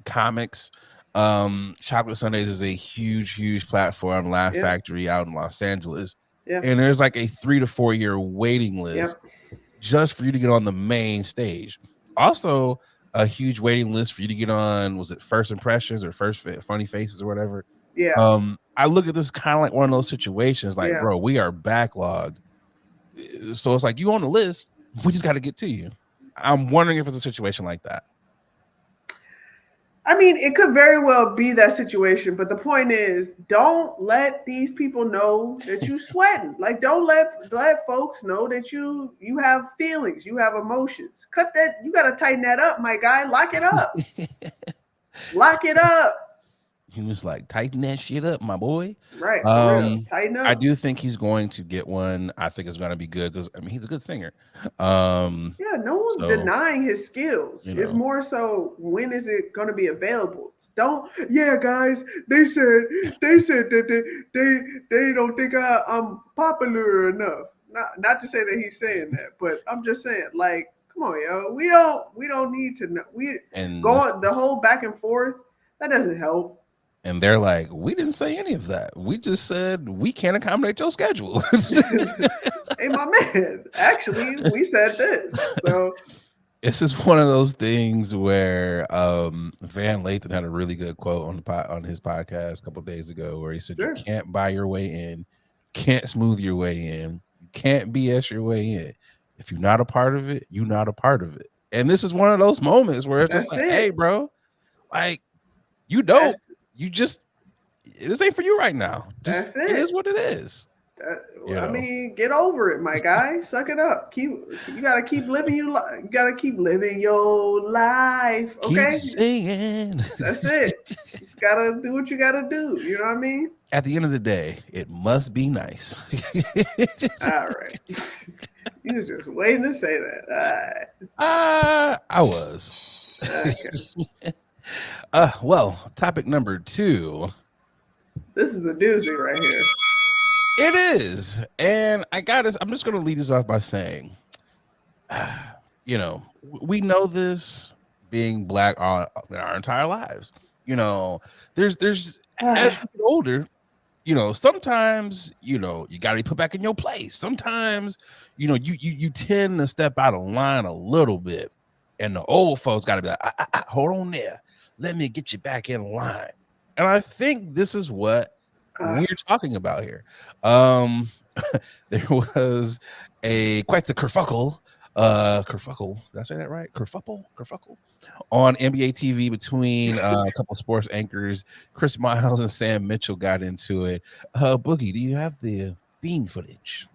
comics, chocolate sundaes is a huge platform, Laugh Factory out in Los Angeles. And there's like a 3 to 4 year waiting list just for you to get on the main stage. Also, a huge waiting list for you to get on, was it First Impressions or First Funny Faces or whatever? I look at this kind of like one of those situations, like, bro, we are backlogged. So it's like, you on the list, we just got to get to you. I'm wondering if it's a situation like that. I mean, it could very well be that situation, but the point is, don't let these people know that you sweating. Like, don't let folks know that you have feelings, you have emotions. Cut that. You got to tighten that up, my guy. Lock it up. Lock it up. He was like, tighten that shit up, my boy. Right. Tighten up. I do think he's going to get one. I think it's going to be good because, I mean, he's a good singer. No one's denying his skills. It's more so, when is it going to be available? Guys, they said that they don't think I'm popular enough. Not to say that he's saying that, but I'm just saying, like, come on, yo, we don't need to know. Going the whole back and forth, that doesn't help. And they're like, we didn't say any of that. We just said we can't accommodate your schedule. Hey, my man, actually, we said this. So this is one of those things where Van Lathan had a really good quote on his podcast a couple of days ago, where he said, you can't buy your way in, can't smooth your way in, you can't BS your way in. If you're not a part of it, you're not a part of it. And this is one of those moments where it's just like, hey, bro, like, you dope. You just, this ain't for you right now. Just, it is what it is. I mean, get over it, my guy. Suck it up. You gotta keep living your life. You gotta keep living your life. Okay, keep singing. That's it. You just gotta do what you gotta do. You know what I mean? At the end of the day, it must be nice. All right. You was just waiting to say that. All right. I was. Okay. Well, topic number 2. This is a doozy right here. It is. And I'm just going to lead this off by saying, we know this being Black our entire lives. There's as you get older, sometimes, you got to be put back in your place. Sometimes, you tend to step out of line a little bit. And the old folks got to be like, hold on there. Let me get you back in line. And I think this is what we're talking about here. There was quite the kerfuffle. Did I say that right? Kerfuffle on NBA TV between a couple of sports anchors. Chris Miles and Sam Mitchell got into it. Boogie, do you have the bean footage?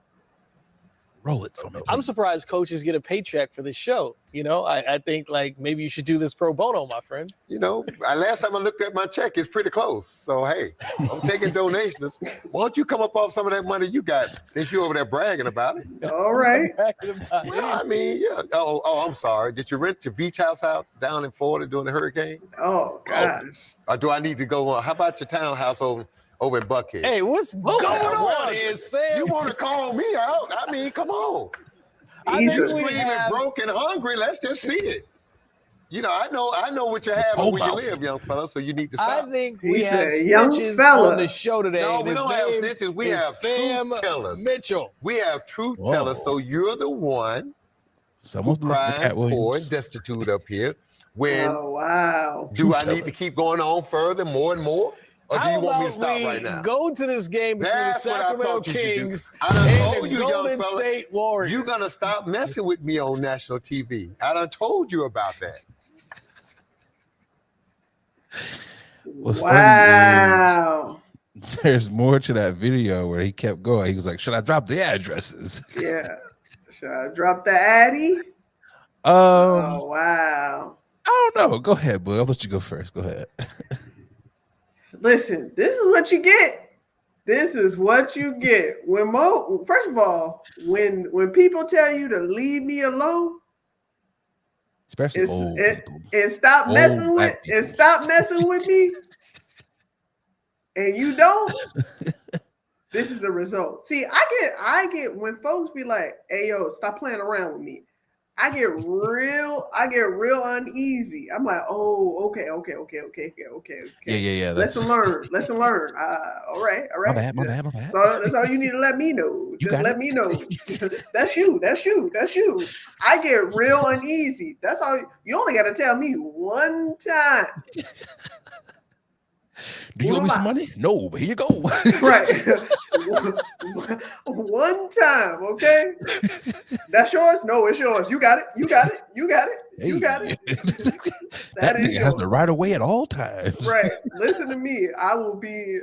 Roll it for me, please. I'm surprised coaches get a paycheck for this show. I think, like, maybe you should do this pro bono, my friend. Last time I looked at my check, it's pretty close. So, hey, I'm taking donations. Why don't you come up off some of that money you got, since you're over there bragging about it? All right. I mean, yeah. Oh, I'm sorry. Did you rent your beach house out down in Florida during the hurricane? Oh, gosh. Or do I need to go on? How about your townhouse over in Buckhead? Hey, what's going on here, Sam? You want to call me out? I mean, come on. I think You're screaming broke and hungry. Let's just see it. You know, I know what you have and where you live, young fella. So you need to stop. I think He we have said, "Young snitches fella." on the show today. No, and we his don't have name snitches. We is have Sam truth tellers. Mitchell. We have truth Whoa. tellers. So you're the one Someone's who listening to crying Cat poor Williams. and destitute up here. When Oh wow! do Truth I need teller. to keep going on further, more and more, or do How you want me to about stop we right now? go to this game between That's the what I Sacramento thought you should do. Kings I done and told the you, young Golden fella, State Warriors? you're gonna stop messing with me on national TV. I done told you about that. What's Wow! funny is there's more to that video where he kept going. He was like, "Should I drop the addresses?" Yeah. Should I drop the Addy? Oh Wow! I don't know. Go ahead, bud. I'll let you go first. Go ahead. Listen, this is what you get. This is what you get. First of all, when people tell you to leave me alone, Especially old people. and stop Old messing black with me, and you don't, this is the result. See, I get when folks be like, "Hey yo, stop playing around with me." I get real uneasy. I'm like, oh, okay. Yeah. Lesson learned. All right. My bad. So that's all you need to let me know. Just let me know. That's you. I get real uneasy. That's all. You only got to tell me one time. Do you owe me some money? No, but here you go. Right. One time, okay? That's yours? No, it's yours. You got it. That nigga has the right of way at all times. Right. Listen to me. I will be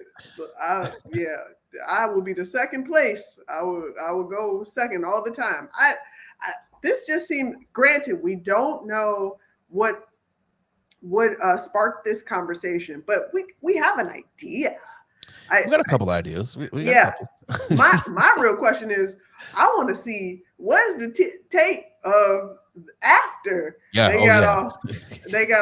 the second place. I will go second all the time. This just seemed, granted, we don't know what would spark this conversation, but we have an idea. We got a couple ideas. We got a couple. my real question is, I want to see what's the tape of after they got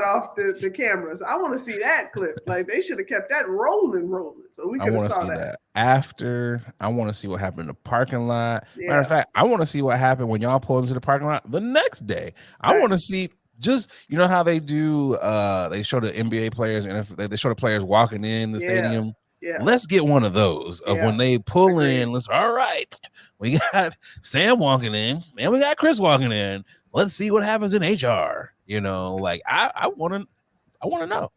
off the cameras. I want to see that clip. Like, they should have kept that rolling, so we could have saw that. After, I want to see what happened in the parking lot. Matter of fact, I want to see what happened when y'all pulled into the parking lot the next day. I want to see. Just, you know how they do, they show the NBA players and if they show the players walking in the stadium. Yeah. Let's get one of those of when they pull in. All right, we got Sam walking in and we got Chris walking in. Let's see what happens in HR. You know, like I want to know.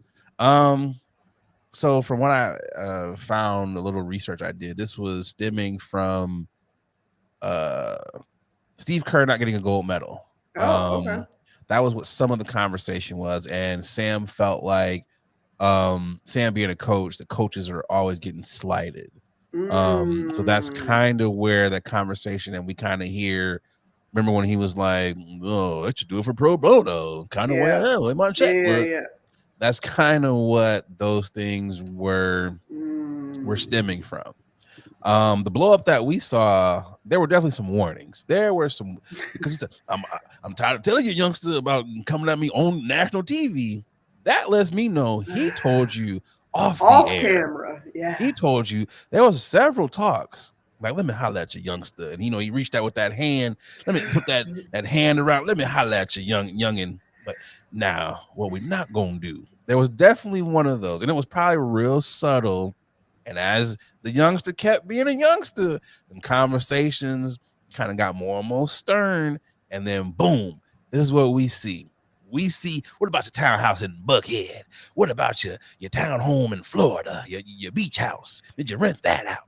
So from what I found, a little research I did, this was stemming from Steve Kerr not getting a gold medal. Okay. That was what some of the conversation was, and Sam felt like Sam being a coach, the coaches are always getting slighted. So that's kind of where the conversation, and we kind of hear. Remember when he was like, "Oh, I should do it for pro bono," kind of well in my checkbook. That's kind of what those things were stemming from. The blow up that we saw, there were definitely some warnings. There were some, because he said, I'm tired of telling you, youngster, about coming at me on national TV. That lets me know he told you off the air. Camera. Yeah. He told you there was several talks. Like, let me holler at you, youngster. And he reached out with that hand. Let me put that hand around. Let me holler at you, youngin. But now, what we're not gonna do. There was definitely one of those, and it was probably real subtle. And as the youngster kept being a youngster, and conversations kind of got more and more stern. And then, boom, this is what we see. We see, what about your townhouse in Buckhead? What about your townhome in Florida, your beach house? Did you rent that out?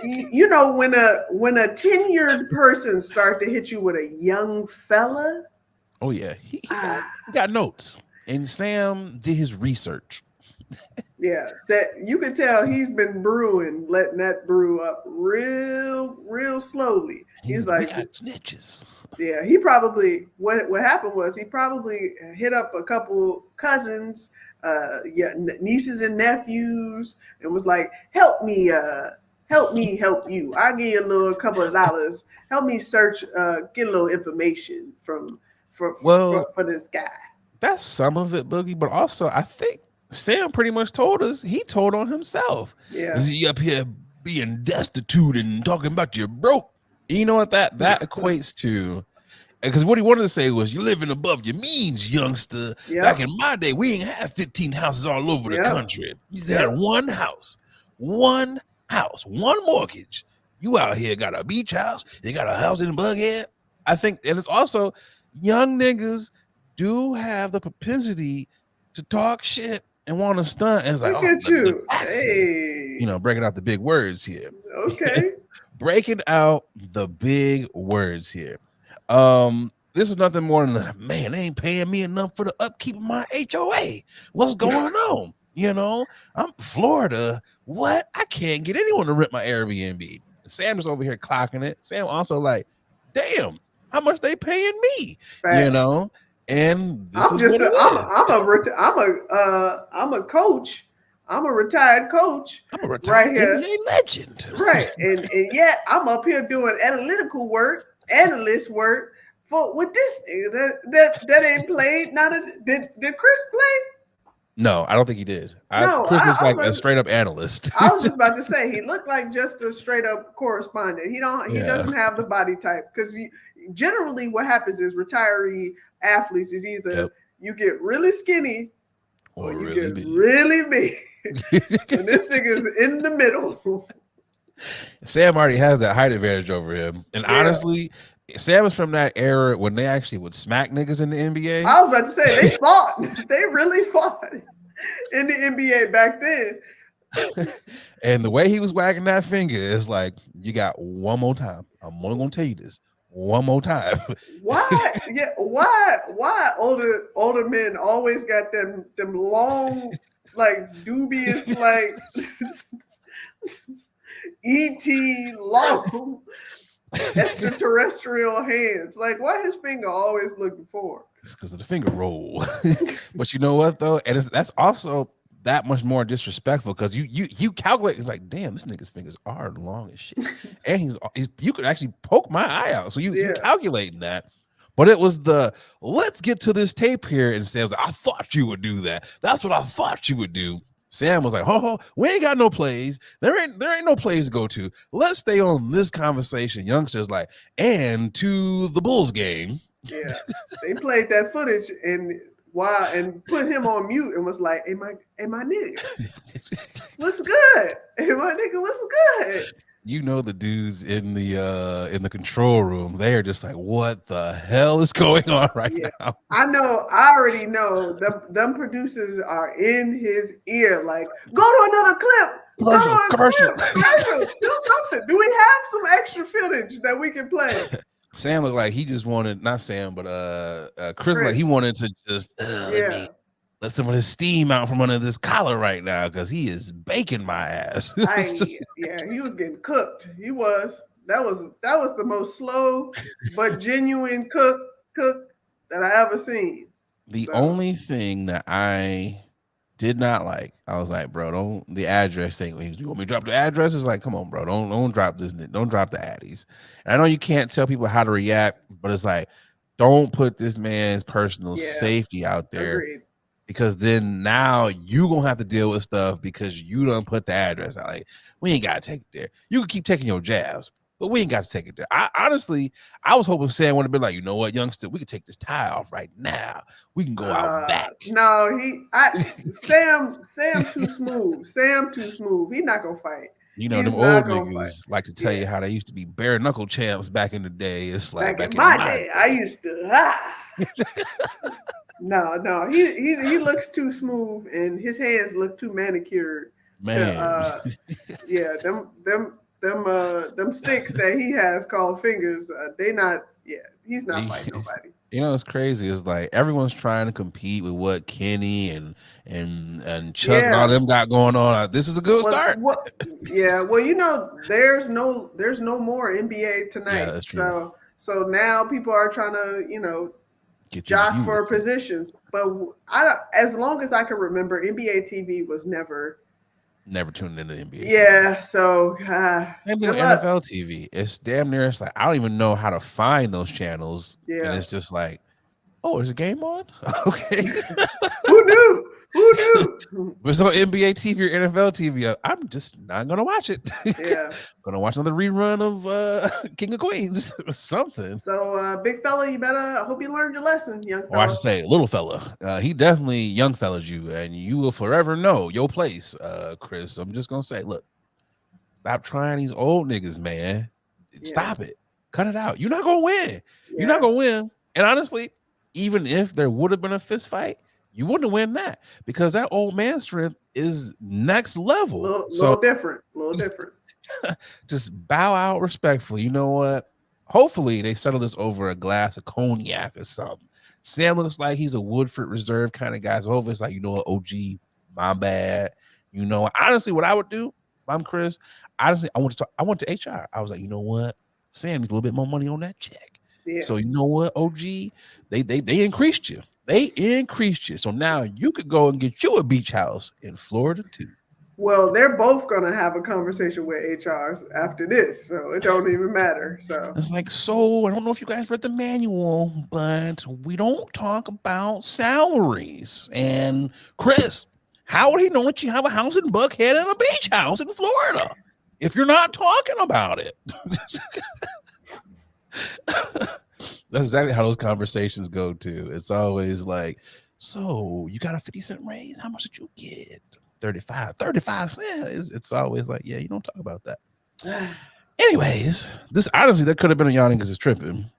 You know, when a tenured person start to hit you with a young fella. Oh, yeah. He got notes. And Sam did his research. Yeah, that you can tell he's been brewing, letting that brew up real slowly. He's like, we got snitches. Yeah, he probably what happened was he probably hit up a couple cousins, nieces and nephews, and was like, help me help you. I'll give you a couple of dollars. Help me search, get a little information for this guy. That's some of it, Boogie, but also I think Sam pretty much told us he told on himself. Yeah. Is he up here being destitute and talking about you're broke? You know what that equates to? because what he wanted to say was, "You living above your means, youngster. Yep. Back in my day, we ain't had 15 houses all over the country. We just had one house, one mortgage. You out here got a beach house, you got a house in Bughead." I think, and it's also young niggas do have the propensity to talk shit and want to stunt. And it's like, Look oh, at you. the taxes. Hey. You know, breaking out the big words here. Okay. Breaking out the big words here. This is nothing more than, man, they ain't paying me enough for the upkeep of my HOA. What's going on? You know, I'm Florida. What? I can't get anyone to rent my Airbnb. Sam is over here clocking it. Sam also like, damn, how much they paying me? Facts. You know, and this I'm is just what it is. I'm a coach. I'm a retired coach. I'm a retired right here. NBA legend. Right. And yet I'm up here doing analytical work, analyst work with this that ain't played. Did Chris play? No, I don't think he did. No, Chris looks like a straight up analyst. I was just about to say he looked like just a straight up correspondent. He doesn't have the body type, because generally what happens is retiree athletes is either you get really skinny or you really get big. really big. And this thing is in the middle. Sam already has that height advantage over him. And honestly, Sam is from that era when they actually would smack niggas in the NBA. I was about to say they fought. They really fought in the NBA back then. And the way he was wagging that finger is like, you got one more time. I'm only gonna tell you this one more time. Why? Yeah, why older men always got them long, like dubious, like ET long extraterrestrial hands? Like, why his finger always looking forward? It's because of the finger roll. But you know what though? And that's also that much more disrespectful, because you calculate, it's like, damn, this nigga's fingers are long as shit. And he's you could actually poke my eye out. So you calculating that. But it was let's get to this tape here, and Sam's like, I thought you would do that. That's what I thought you would do. Sam was like, we ain't got no plays. There ain't no plays to go to. Let's stay on this conversation. Youngsters like, and to the Bulls game. Yeah, they played that footage and put him on mute and was like, hey my nigga, what's good? Hey my nigga, what's good? You know, the dudes in the control room, they are just like, what the hell is going on now? I already know them producers are in his ear, like, go to another clip. Commercial. Do something. Do we have some extra footage that we can play? Sam looked like he just wanted, not Sam, but Chris, like he wanted to just let some of his steam out from under this collar right now, because he is baking my ass. He was getting cooked. He was. That was the most slow but genuine cook that I ever seen. The only thing that I did not like, I was like, bro, don't the address thing. You want me to drop the address? It's like, come on, bro, don't drop this. Don't drop the addies. And I know you can't tell people how to react, but it's like, don't put this man's personal safety out there. Agreed. Because then now you gonna have to deal with stuff because you don't put the address out. Like, we ain't gotta take it there. You can keep taking your jabs, but we ain't got to take it there. I was hoping Sam would have been like, you know what, youngster, we can take this tie off right now. We can go out back. No, Sam too smooth. Sam too smooth. He not gonna fight. You know, them old niggas like to tell you how they used to be bare knuckle champs back in the day. It's like back in my day, I used to. No, he looks too smooth, and his hands look too manicured. Man, them sticks that he has called fingers. He's not fighting nobody. You know, it's crazy. It's like everyone's trying to compete with what Kenny and Chuck and all them got going on. This is a good start. Well, you know, there's no more NBA tonight. Yeah, that's true. So now people are trying to, jock for positions. But as long as I can remember, NBA TV was never tuned into the NBA. Yeah, so same thing with NFL TV. It's damn near. It's like I don't even know how to find those channels. Yeah, and it's just like, Oh, is a game on? Okay. Who knew? Who knew? But it's on NBA TV or NFL TV. I'm just not gonna watch it. Yeah. Gonna watch another rerun of King of Queens or something. So, big fella, I hope you learned your lesson, young fella. Or I should say, little fella. He definitely young fellas you, and you will forever know your place, Chris. I'm just gonna say, look, stop trying these old niggas, man. Stop it. Cut it out. You're not gonna win. Yeah. You're not gonna win. And honestly, even if there would have been a fist fight, you wouldn't win that because that old man strength is next level. Little different. Just bow out respectfully. You know what? Hopefully they settle this over a glass of cognac or something. Sam looks like he's a Woodford Reserve kind of guy. So hopefully it's like, you know what, OG, my bad. You know, honestly, what I would do if I'm Chris, honestly, I went to HR. I was like, you know what? Sam needs a little bit more money on that check. Yeah. So you know what, OG, they increased you. They increased you. So now you could go and get you a beach house in Florida too. Well, they're both gonna have a conversation with HRs after this, so it don't even matter. So it's like, so I don't know if you guys read the manual, but we don't talk about salaries. And Chris, how would he know that you have a house in Buckhead and a beach house in Florida if you're not talking about it? That's exactly how those conversations go too. It's always like, so you got a 50-cent raise? How much did you get? 35 cents. It's always like, yeah, you don't talk about that. Anyways, this honestly, that could have been a Y'all Niggas Is Tripping.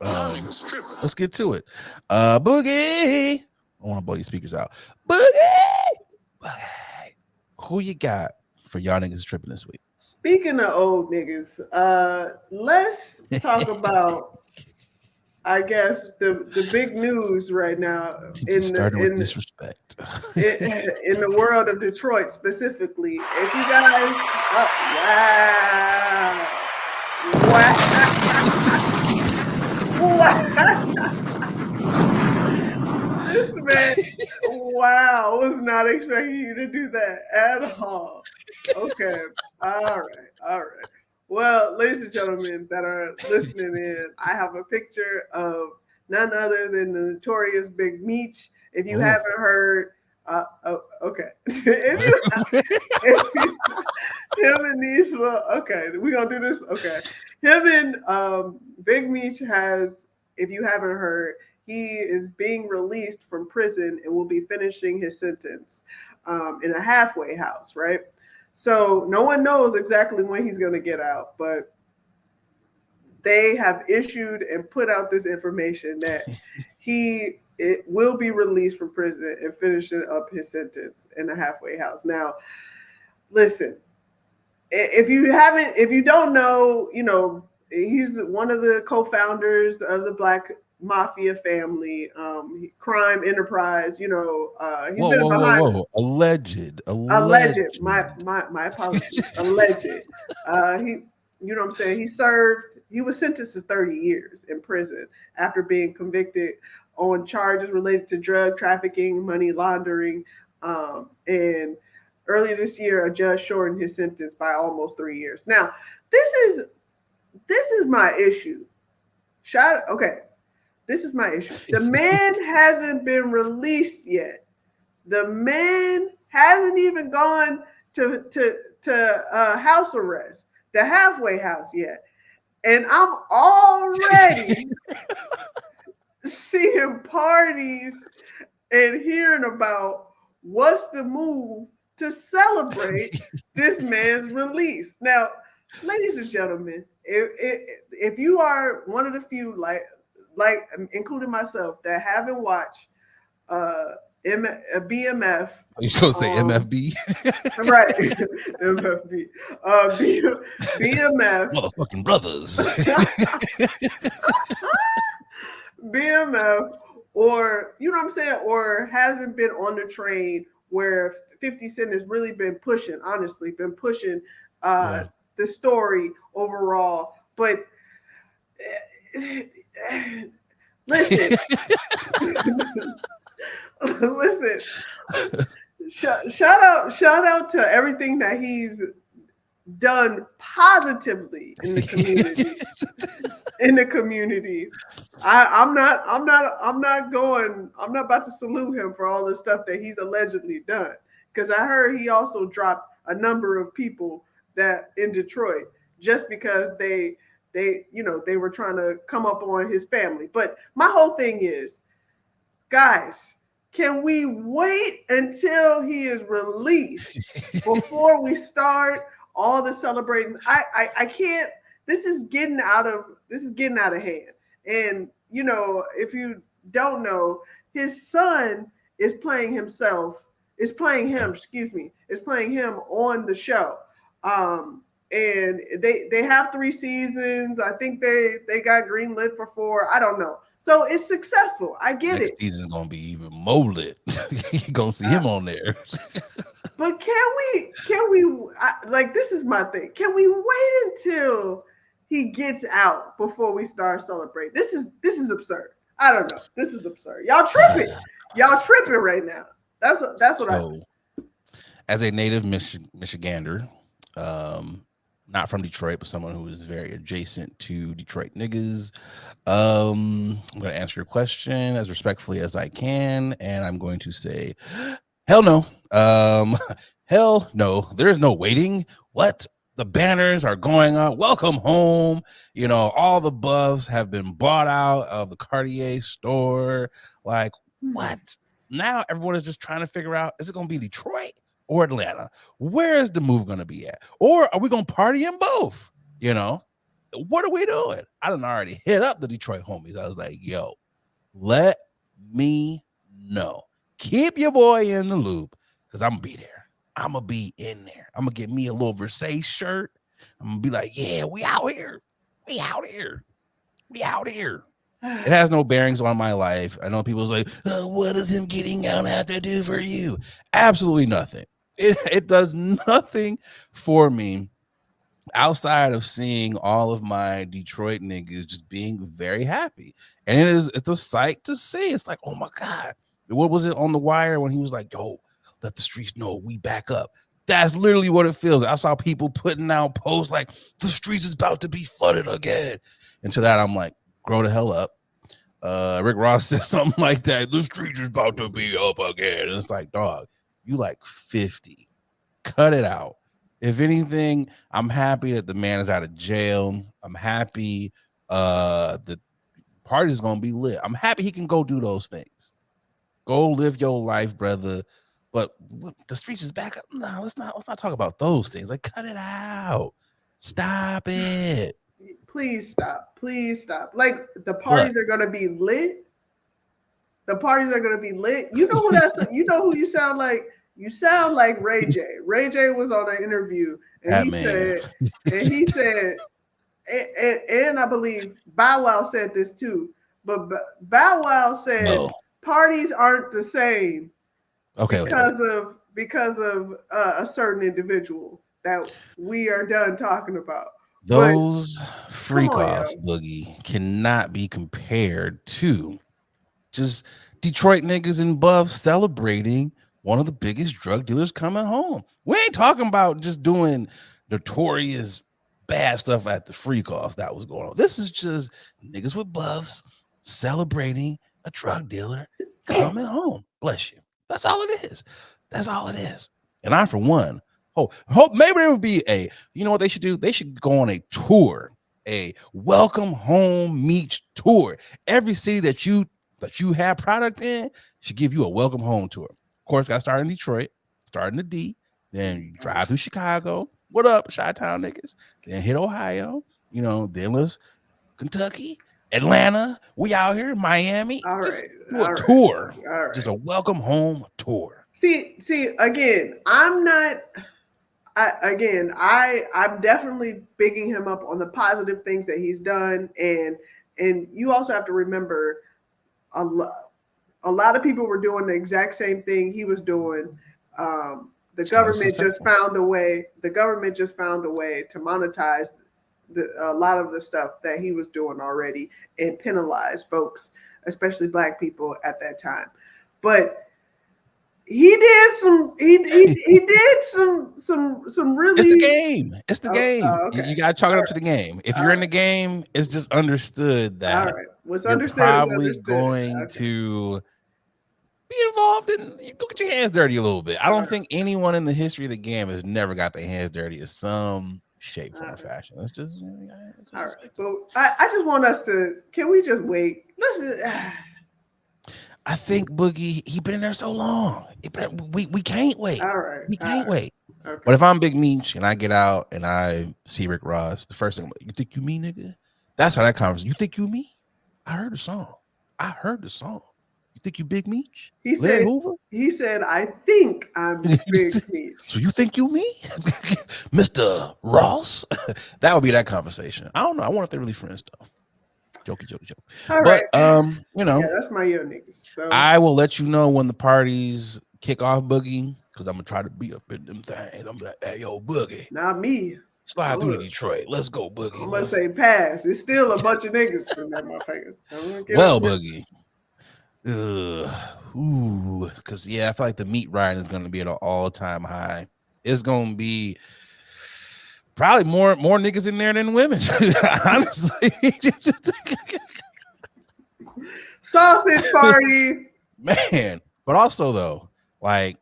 Let's get to it. Boogie. I want to blow your speakers out. Boogie. Who you got for Y'all Niggas Is Tripping this week? Speaking of old niggas, let's talk about, I guess, the big news right now in disrespect. in the world of Detroit specifically. If you guys, this man, I was not expecting you to do that at all. Okay, all right. Well, ladies and gentlemen that are listening in, I have a picture of none other than the notorious Big Meech. If you haven't heard, okay. Him and these little, okay, we're going to do this? Okay. Him and Big Meech has, if you haven't heard, he is being released from prison and will be finishing his sentence in a halfway house, right? So no one knows exactly when he's going to get out, but they have issued and put out this information that it will be released from prison and finishing up his sentence in a halfway house. Now, listen, if you don't know, you know, he's one of the co-founders of the Black Mafia family, crime enterprise, you know, he's been behind. Alleged. My apologies. Alleged. You know what I'm saying? He was sentenced to 30 years in prison after being convicted on charges related to drug trafficking, money laundering, and earlier this year, a judge shortened his sentence by almost 3 years. Now, this is my issue. This is my issue. The man hasn't been released yet. The man hasn't even gone to house arrest, the halfway house yet. And I'm already seeing parties and hearing about what's the move to celebrate this man's release. Now, ladies and gentlemen, if you are one of the few, like including myself, that haven't watched BMF. You supposed to say MFB? Right. MFB. BMF. Motherfucking brothers. BMF, or, you know what I'm saying, or hasn't been on the train where 50 Cent has really been pushing the story overall. But listen, shout out to everything that he's done positively in the community. I'm not about to salute him for all the stuff that he's allegedly done. Because I heard he also dropped a number of people that in Detroit just because they were trying to come up on his family. But my whole thing is, guys, can we wait until he is released before we start all the celebrating? I can't. This is getting out of hand. And if you don't know, his son is playing himself. Is playing him. Excuse me. Is playing him on the show. And they have 3 seasons. I think they got greenlit for 4. I don't know. So it's successful. I get Next it. season's gonna be even more lit. You're gonna see him on there. But can we like, this is my thing. Can we wait until he gets out before we start celebrating? This is absurd. I don't know. This is absurd. Y'all tripping. Y'all tripping right now. That's what I think. As a native Michigander, not from Detroit, but someone who is very adjacent to Detroit niggas, I'm going to answer your question as respectfully as I can, and I'm going to say, hell no. Hell no. There's no waiting. What? The banners are going up. Welcome home. All the buffs have been bought out of the Cartier store. Like, what? Now everyone is just trying to figure out, is it going to be Detroit or Atlanta? Where is the move going to be at? Or are we going to party in both? What are we doing? I done already hit up the Detroit homies. I was like, yo, let me know. Keep your boy in the loop, because I'm going to be there. I'm going to be in there. I'm going to get me a little Versace shirt. I'm going to be like, yeah, we out here. We out here. We out here. It has no bearings on my life. I know people's like, oh, what does him getting out have to do for you? Absolutely nothing. It does nothing for me outside of seeing all of my Detroit niggas just being very happy. And it's a sight to see. It's like, oh my God. What was it on The Wire when he was like, yo, let the streets know we back up? That's literally what it feels. I saw people putting out posts like, the streets is about to be flooded again. And to that, I'm like, grow the hell up. Rick Ross said something like that. The streets is about to be up again. And it's like, dog, you like 50. Cut it out. If anything, I'm happy that the man is out of jail. I'm happy the party's gonna be lit. I'm happy he can go do those things. Go live your life, brother. But the streets is back up. No, let's not talk about those things. Like, cut it out. Stop it. Please stop. Please stop. Like, the parties are gonna be lit. The parties are gonna be lit. You know who you know who you sound like? You sound like Ray J. Ray J was on an interview and he said, and I believe Bow Wow said this too, but Bow Wow said parties aren't the same because of a certain individual that we are done talking about. Those freak-offs, Boogie, cannot be compared to just Detroit niggas and buffs celebrating one of the biggest drug dealers coming home. We ain't talking about just doing notorious bad stuff at the freak-offs that was going on. This is just niggas with buffs celebrating a drug dealer coming home. Bless you. That's all it is. That's all it is. And I, for one, hope maybe there would be you know what they should do? They should go on a tour, a welcome home meets tour. Every city that you have product in should give you a welcome home tour. Of course, got to start in Detroit, start in the D, then you drive through Chicago. What up, Chi-Town niggas? Then hit Ohio, then let's Kentucky, Atlanta. We out here, Miami. All just right. do a tour. All right. Just a welcome home tour. See, again, I'm definitely picking him up on the positive things that he's done. And you also have to remember a lot of people were doing the exact same thing he was doing. The government just found a way to monetize a lot of the stuff that he was doing already and penalize folks, especially Black people at that time. But He did some. He did some really. It's the game. It's the game. Okay. You gotta chalk it up to the game. If you're in the game, it's just understood that All right. What's you're understood is probably understood. going to be involved in. You go get your hands dirty a little bit. I don't think anyone in the history of the game has never got their hands dirty in some shape, form, or fashion. Let's just. All right. But I just want us to. Can we just wait? Listen. I think Boogie, he been in there so long. We can't wait. All right. We can't wait. Okay. But if I'm Big Meech and I get out and I see Rick Ross, the first thing I'm like, you think you me, nigga? That's how that conversation. You think you me? I heard the song. You think you Big Meech? He said, I think I'm Big Meech. So you think you me? Mr. Ross? That would be that conversation. I don't know. I wonder if they're really friends though. Jokey. All but right. you know, yeah, that's my young niggas. So I will let you know when the parties kick off, Boogie, because I'm gonna try to be up in them things. I'm like, hey, yo, Boogie. Not me. Slide through to Detroit. Let's go, Boogie. I'm gonna say pass. It's still a bunch of niggas in that motherfucker. Well, Boogie. Because I feel like the meat riding is gonna be at an all-time high. It's gonna be probably more niggas in there than women, honestly. Sausage party, man. But also though, like,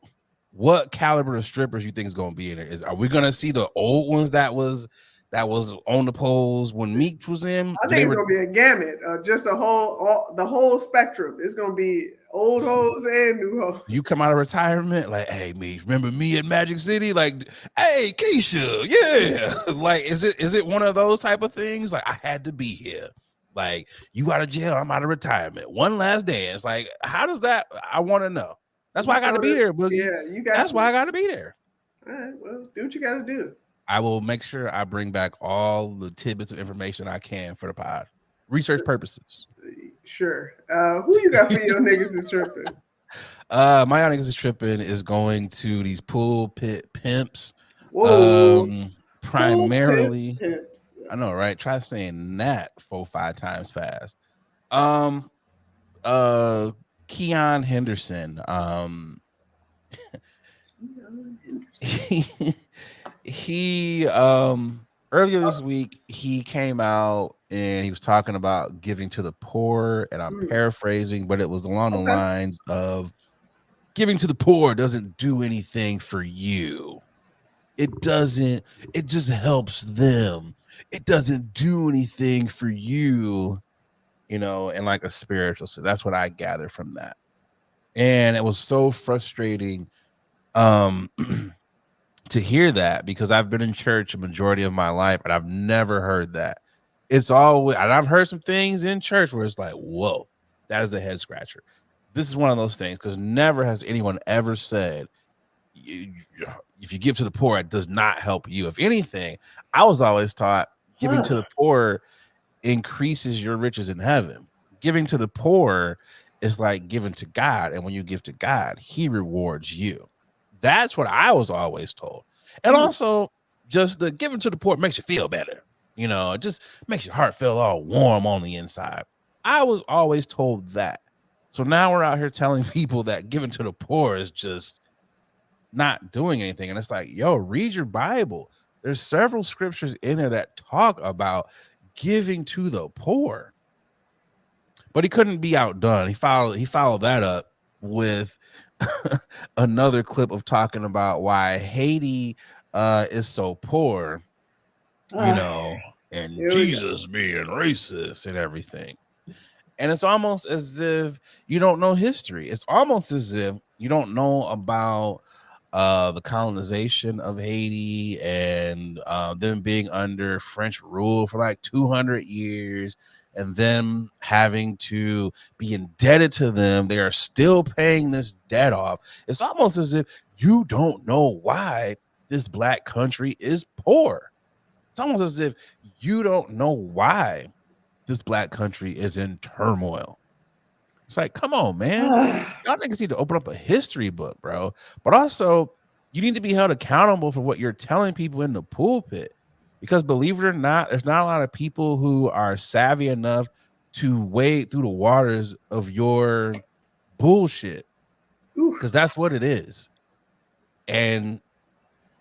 what caliber of strippers you think is gonna be in there? Are we gonna see the old ones that was on the poles when Meek was in? I think it's gonna be a gamut, just the whole spectrum. It's gonna be old hoes and new hoes. You come out of retirement, like, hey, me, remember me at Magic City? Like, hey, Keisha, yeah. Like, is it one of those type of things? Like, I had to be here. Like, you out of jail, I'm out of retirement. One last dance. Like, how does that? I want to know. That's why I got to be there, Boogie. Yeah, That's why I got to be there. All right, well, do what you got to do. I will make sure I bring back all the tidbits of information I can for the pod, research purposes. Sure. Who you got for your niggas is tripping? My niggas is tripping is going to these pool pit pimps. Whoa. Primarily. Pool pit pimps. I know, right? Try saying that 4-5 times fast. Keon Henderson. He earlier this week he came out and he was talking about giving to the poor, and I'm paraphrasing, but it was along the lines of giving to the poor doesn't do anything for you. It doesn't, it just helps them. It doesn't do anything for you, you know, in like a spiritual. So that's what I gather from that. And it was so frustrating to hear that, because I've been in church a majority of my life and I've never heard that. It's always, and I've heard some things in church where it's like, whoa, that is a head scratcher. This is one of those things, because never has anyone ever said, if you give to the poor, it does not help you. If anything, I was always taught giving to the poor increases your riches in heaven. Giving to the poor is like giving to God. And when you give to God, he rewards you. That's what I was always told. And also, just the giving to the poor makes you feel better. You know, it just makes your heart feel all warm on the inside. I was always told that. So now we're out here telling people that giving to the poor is just not doing anything. And it's like, yo, read your Bible. There's several scriptures in there that talk about giving to the poor. But he couldn't be outdone. He followed that up with another clip of talking about why Haiti is so poor, you know, and Jesus being racist and everything. And it's almost as if you don't know history. It's almost as if you don't know about the colonization of Haiti and them being under French rule for like 200 years and them having to be indebted to them. They are still paying this debt off. It's almost as if you don't know why this black country is poor. It's almost as if you don't know why this black country is in turmoil. It's like, come on, man. Y'all niggas need to open up a history book, bro. But also, you need to be held accountable for what you're telling people in the pulpit. Because believe it or not, there's not a lot of people who are savvy enough to wade through the waters of your bullshit. because that's what it is. And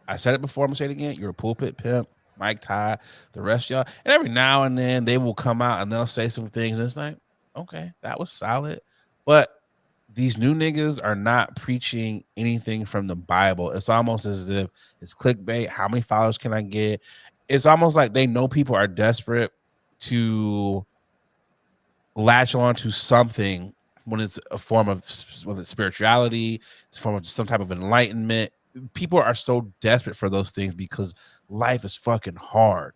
I said it before, I'm gonna say it again. You're a pulpit pimp, Mike Ty, the rest of y'all. And every now and then they will come out and they'll say some things, and it's like, okay, that was solid. But these new niggas are not preaching anything from the Bible. It's almost as if it's clickbait. How many followers can I get? It's almost like they know people are desperate to latch on to something when it's a form of, whether it's spirituality, it's a form of some type of enlightenment. People are so desperate for those things because life is fucking hard.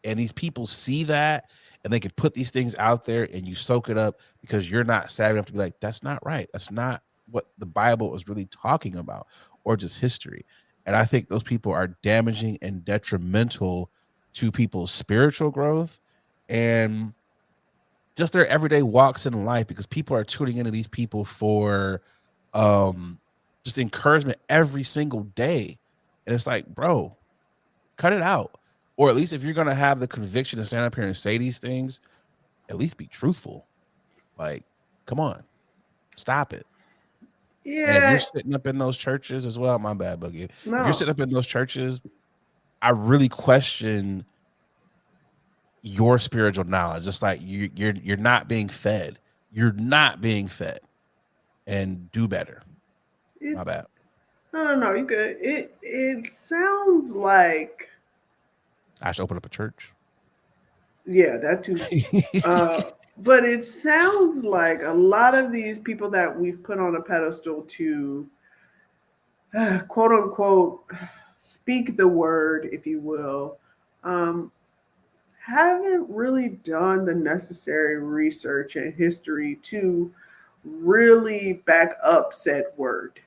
And these people see that and they can put these things out there and you soak it up because you're not savvy enough to be like, that's not right. That's not what the Bible is really talking about, or just history. And I think those people are damaging and detrimental to people's spiritual growth and just their everyday walks in life, because people are tuning into these people for just encouragement every single day. And it's like, bro, cut it out. Or at least if you're going to have the conviction to stand up here and say these things, at least be truthful. Like, come on, stop it. Yeah. And if you're sitting up in those churches as well, my bad, Boogie. No. If you're sitting up in those churches, I really question your spiritual knowledge. Just like you're not being fed. You're not being fed. And do better. My bad. No, you good. It sounds like I should open up a church. Yeah, that too. But it sounds like a lot of these people that we've put on a pedestal to quote unquote speak the word, if you will, haven't really done the necessary research and history to really back up said word.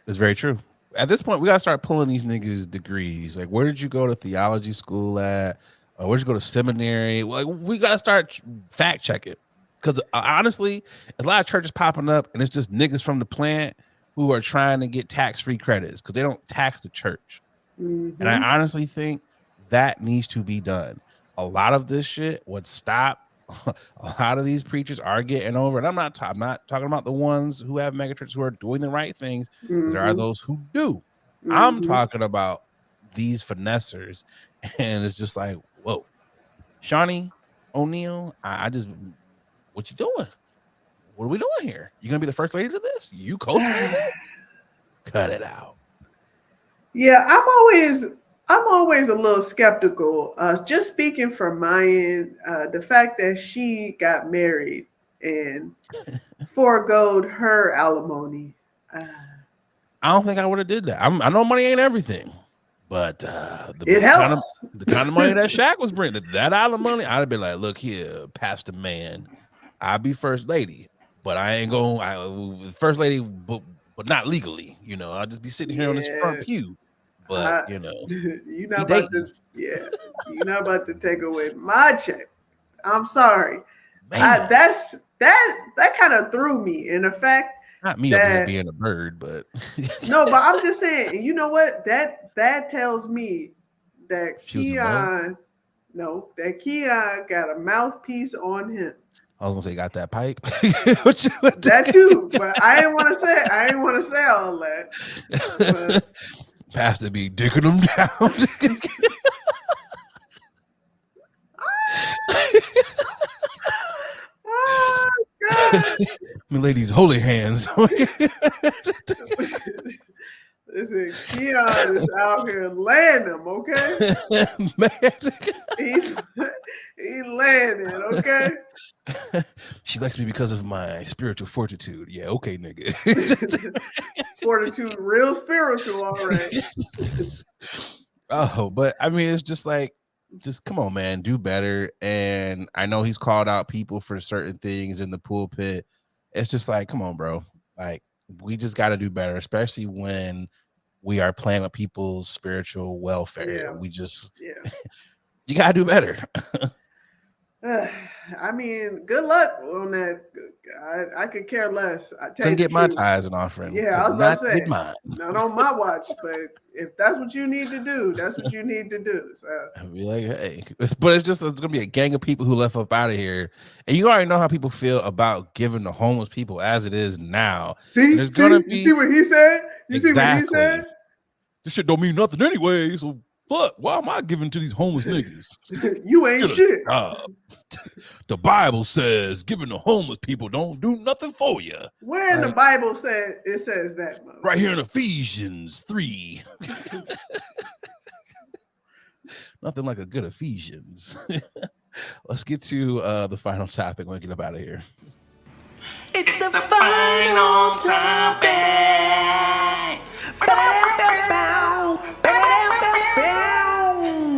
It's very true. At this point, we gotta start pulling these niggas degrees. Like, where did you go to theology school at? Where'd you go to seminary? Like, we gotta start fact checking, because honestly, there's a lot of churches popping up, and it's just niggas from the plant who are trying to get tax-free credits because they don't tax the church. Mm-hmm. And I honestly think that needs to be done. A lot of this shit would stop. A lot of these preachers are getting over, and I'm not talking about the ones who have megachurches who are doing the right things, because there are those who do. I'm talking about these finessers, and it's just like, whoa, Shawnee O'Neal, I just, what you doing? What are we doing here? You gonna be the first lady to this? You co-signing this? Cut it out. Yeah, I'm always a little skeptical. Just speaking from my end, the fact that she got married and foregoed her alimony. I don't think I would have did that. I know money ain't everything, but it helps. The kind of money that Shaq was bringing, that alimony, I'd have been like, look here, Pastor Man, I'll be first lady, but I ain't going first lady, but not legally. You know, I'll just be sitting here on this front pew. But you know, you're not about to, you're not about to take away my check. I'm sorry. That kind of threw me. In the fact, not me over being a bird, but no, but I'm just saying. You know what? That tells me that Keon got a mouthpiece on him. I was gonna say, he got that pipe. That too, but I didn't want to say all that. But, Pastor be dicking them down. Oh God! My lady's holy hands. Listen, Keon is out here laying them, okay? He laying it, okay? She likes me because of my spiritual fortitude. Yeah, okay, nigga. Fortitude, real spiritual, all right. Oh, but I mean, it's just like, just come on, man, do better. And I know he's called out people for certain things in the pulpit. It's just like, come on, bro. Like, we just got to do better, especially when we are playing with people's spiritual welfare. Yeah. We just, you got to do better. I mean, good luck on that. I could care less. I tell Couldn't you the get my truth. tithes and offering. Yeah, I Could was about not to say, get mine. not on my watch, but if that's what you need to do, that's what you need to do. So I'd be like, hey, it's gonna be a gang of people who left up out of here, and you already know how people feel about giving to homeless people as it is now. And there's gonna be, you see what he said? You see what he exactly. said? This shit don't mean nothing anyway. So fuck. Why am I giving to these homeless niggas? You ain't Get a shit. job. The Bible says giving to homeless people don't do nothing for you. Where in the Bible says that? Right here in Ephesians 3. Nothing like a good Ephesians. Let's get to the final topic. We'll get up out of here. It's the final topic.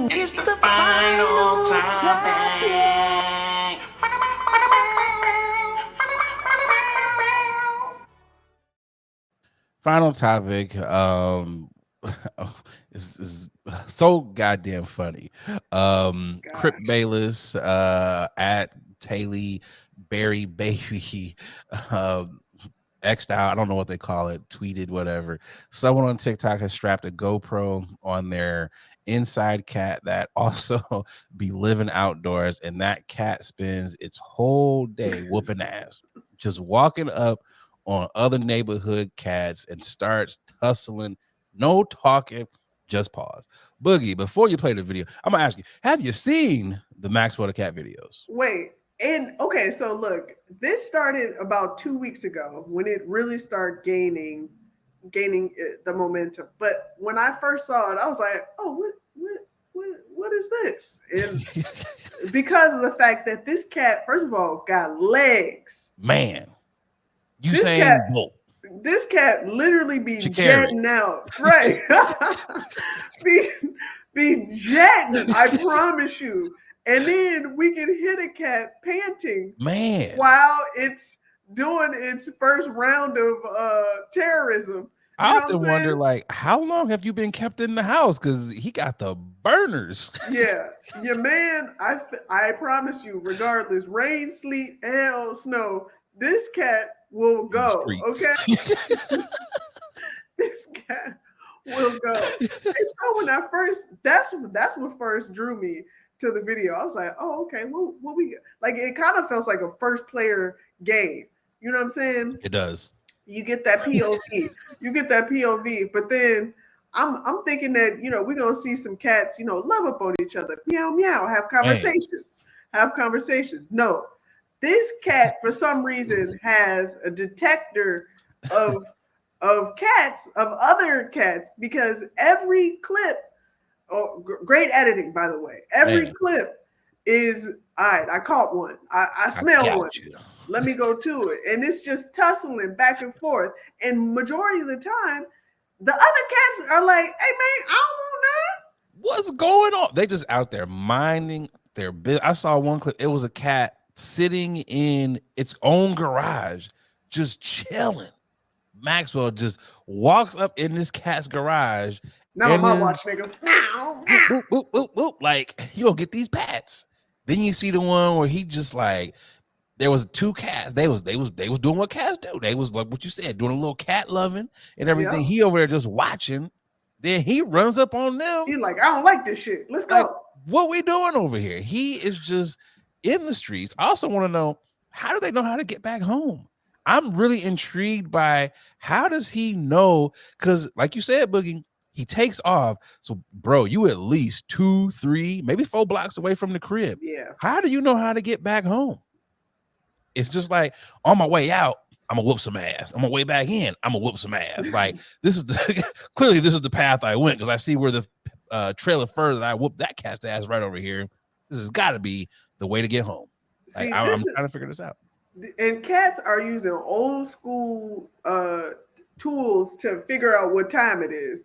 It's the final topic. Final topic is so goddamn funny. Crip Bayless at Taylor Berry Baby X'd out, I don't know what they call it, tweeted, whatever. Someone on TikTok has strapped a GoPro on their inside cat that also be living outdoors, and that cat spends its whole day whooping ass, just walking up on other neighborhood cats and starts tussling. No talking, just pause. Boogie, before you play the video, I'm gonna ask you, have you seen the Maxwell the Cat videos? Wait, and okay, so look, this started about 2 weeks ago when it really started gaining the momentum. But when I first saw it, I was like, oh, what is this? And because of the fact that this cat, first of all, got legs. Man, you this saying cat, bull. This cat literally be jetting out. Right. be jetting, I promise you. And then we can hit a cat panting, man, while it's doing its first round of terrorism. I often wonder, like, how long have you been kept in the house? Because he got the burners. Yeah, your man. I promise you, regardless, rain, sleet, hail, snow, this cat will go. Okay, this cat will go. And so when that's what first drew me to the video. I was like, oh, okay, what we like? It kind of feels like a first player game. You know what I'm saying? It does. You get that POV. But then I'm thinking that, we're gonna see some cats, love up on each other, meow meow, have conversations. No, this cat for some reason has a detector of cats, of other cats, because every clip. Oh, great editing, by the way. Every clip is all right. I caught one. I smell one. Let me go to it. And it's just tussling back and forth. And majority of the time, the other cats are like, hey, man, I don't want that. What's going on? They just out there minding their business. I saw one clip. It was a cat sitting in its own garage, just chilling. Maxwell just walks up in this cat's garage. Not on my watch, nigga. Boop, boop, boop, boop. Like, you don't get these pats. Then you see the one where he just like, there was two cats. They was doing what cats do. They was like what you said, doing a little cat loving and everything. Yeah. He over there just watching. Then he runs up on them. He's like, I don't like this shit. Let's go. Like, what we doing over here? He is just in the streets. I also want to know, how do they know how to get back home? I'm really intrigued by how does he know? Because like you said, Boogie, he takes off. So, bro, you at least 2, 3, maybe 4 blocks away from the crib. Yeah. How do you know how to get back home? It's just like, on my way out, I'm gonna whoop some ass. On my way back in, I'm gonna whoop some ass. Like, this is clearly this is the path I went, because I see where the trail of fur that I whooped that cat's ass right over here. This has got to be the way to get home. Like, I'm trying to figure this out. And cats are using old school tools to figure out what time it is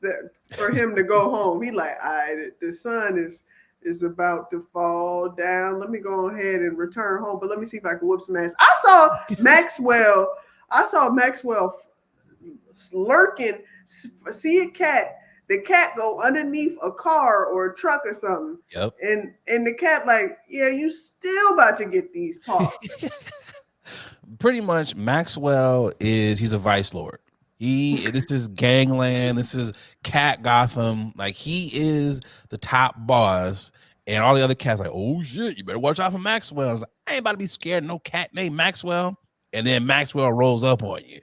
for him to go home. He like, all right, the sun is about to fall down. Let me go ahead and return home, but let me see if I can whoop some ass. I saw Maxwell lurking, see a cat the cat go underneath a car or a truck or something. Yep. And the cat like, yeah, you still about to get these paws. Pretty much, Maxwell he's a vice lord. This is gangland. This is Cat Gotham. Like, he is the top boss, and all the other cats like, oh shit, you better watch out for Maxwell. I was like, I ain't about to be scared of no cat named Maxwell. And then Maxwell rolls up on you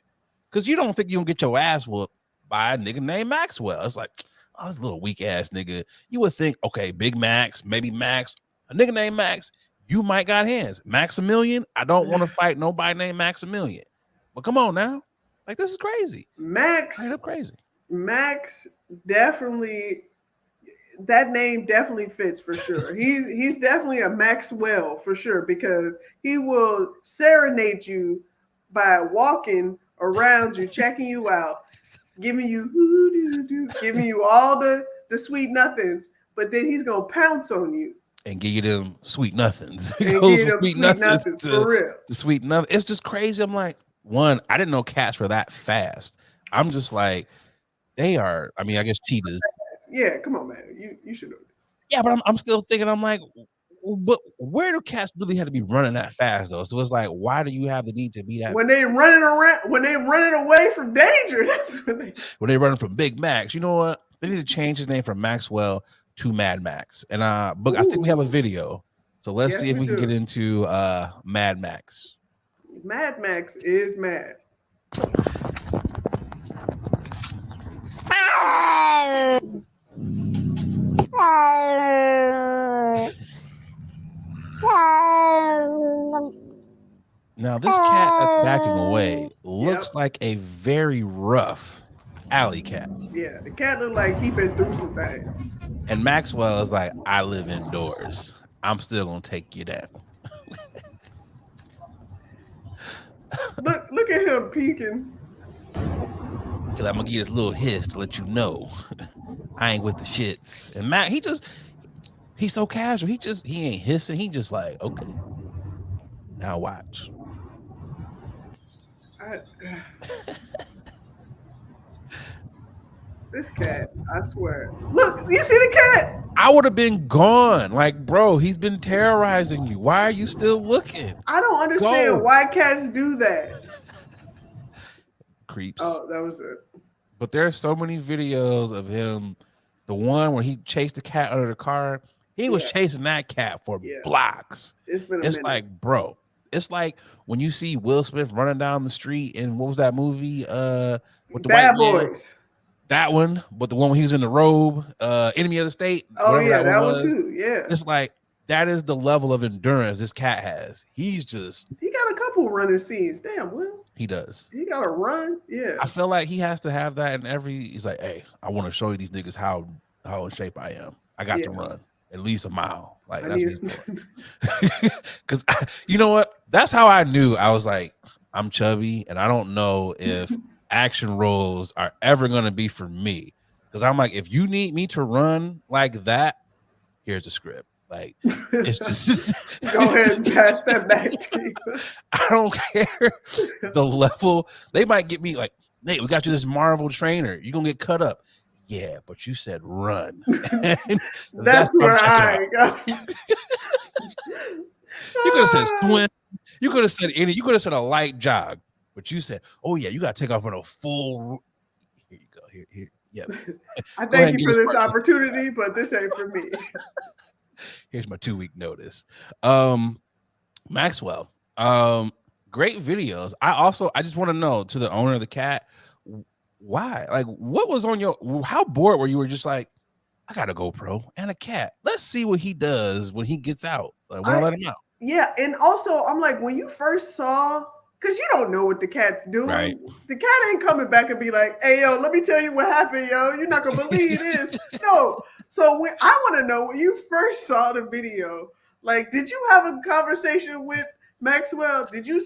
because you don't think you gonna get your ass whooped by a nigga named Maxwell. It's like, oh, this little weak ass nigga. You would think, okay, Big Max, maybe Max, a nigga named Max. You might got hands. Maximilian, I don't want to fight nobody named Maximilian. But come on now. Like, this is crazy. Max. Straight up crazy. Max definitely, that name definitely fits for sure. He's definitely a Maxwell for sure, because he will serenade you by walking around you, checking you out, giving you giving you all the sweet nothings, but then he's gonna pounce on you. And give you them sweet nothings. And give you them sweet nothings for real. To sweet nothing. It's just crazy. I'm like, one, I didn't know cats were that fast. I'm just like, they are. I mean, I guess cheetahs. Yeah, come on, man. You should know this. Yeah, but I'm still thinking. I'm like, but where do cats really have to be running that fast though? So it's like, why do you have the need to be that? When they running around, when they running away from danger, that's when they running from Big Max. You know what? They need to change his name from Maxwell to Mad Max. And but I think we have a video. So let's see if we can get into Mad Max. Mad Max is mad. Now this cat that's backing away looks like a very rough alley cat. Yeah, the cat looked like he been through some things. And Maxwell is like, I live indoors. I'm still gonna take you down. Look at him peeking. I'm gonna give this little hiss to let you know I ain't with the shits. And Matt, he's so casual. He ain't hissing. He just like, okay, now watch. This cat, I swear. Look, you see the cat? I would have been gone. Like, bro, he's been terrorizing you. Why are you still looking? I don't understand why cats do that. Creeps. Oh, that was it. But there's so many videos of him. The one where he chased the cat under the car, he was chasing that cat for blocks. It's like, bro, it's like when you see Will Smith running down the street in, what was that movie? With the Bad white Boys. Man? That one, but the one when he was in the robe, Enemy of the State. Oh yeah, that one too. Yeah, it's like that is the level of endurance this cat has. He got a couple running scenes. Damn, Will. He does. He got to run. Yeah, I feel like he has to have that in every. He's like, hey, I want to show you these niggas how in shape I am. I got to run at least a mile. Like that's what he's doing. Because you know what? That's how I knew. I was like, I'm chubby, and I don't know if action roles are ever going to be for me, because I'm like, if you need me to run like that, here's the script. Like, it's just go ahead and pass that back to you. I don't care the level. They might get me like, Nate, we got you this Marvel trainer, you're gonna get cut up. Yeah, but you said run. That's where I go. You could have said swim, you could have said a light jog. But you said, "Oh yeah, you got to take off on a full." Here you go. Here. Yeah. I thank you for this opportunity, but this ain't for me. Here's my 2-week notice. Maxwell. Great videos. I just want to know, to the owner of the cat, why? Like, what was on how bored were you? Were just like, I got a GoPro and a cat. Let's see what he does when he gets out. Like, we'll let him out. Yeah, and also I'm like, when you first saw. Because you don't know what the cat's doing. Right. The cat ain't coming back and be like, hey, yo, let me tell you what happened, yo. You're not going to believe this. No. So I want to know, when you first saw the video, like, did you have a conversation with Maxwell? Did you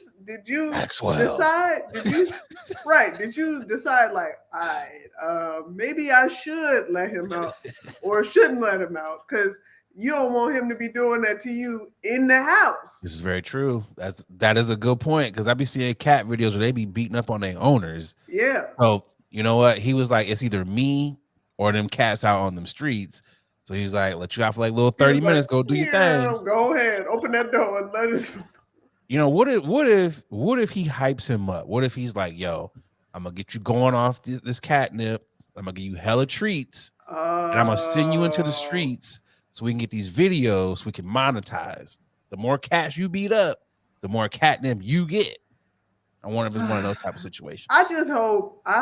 Maxwell. decide? Did you decide, like, all right, maybe I should let him out or shouldn't let him out? Because you don't want him to be doing that to you in the house. This is very true. That is a good point, because I be seeing cat videos where they be beating up on their owners. Yeah. So you know what? He was like, it's either me or them cats out on them streets. So he's like, let you out for like little 30 He was minutes, like, go do your "Yeah, thing. Go ahead, open that door and let us." You know, what if he hypes him up? What if he's like, yo, I'm gonna get you going off this catnip. I'm gonna give you hella treats, and I'm gonna send you into the streets so we can get these videos, so we can monetize. The more cats you beat up, the more catnip you get. I wonder if it's one of those type of situations. I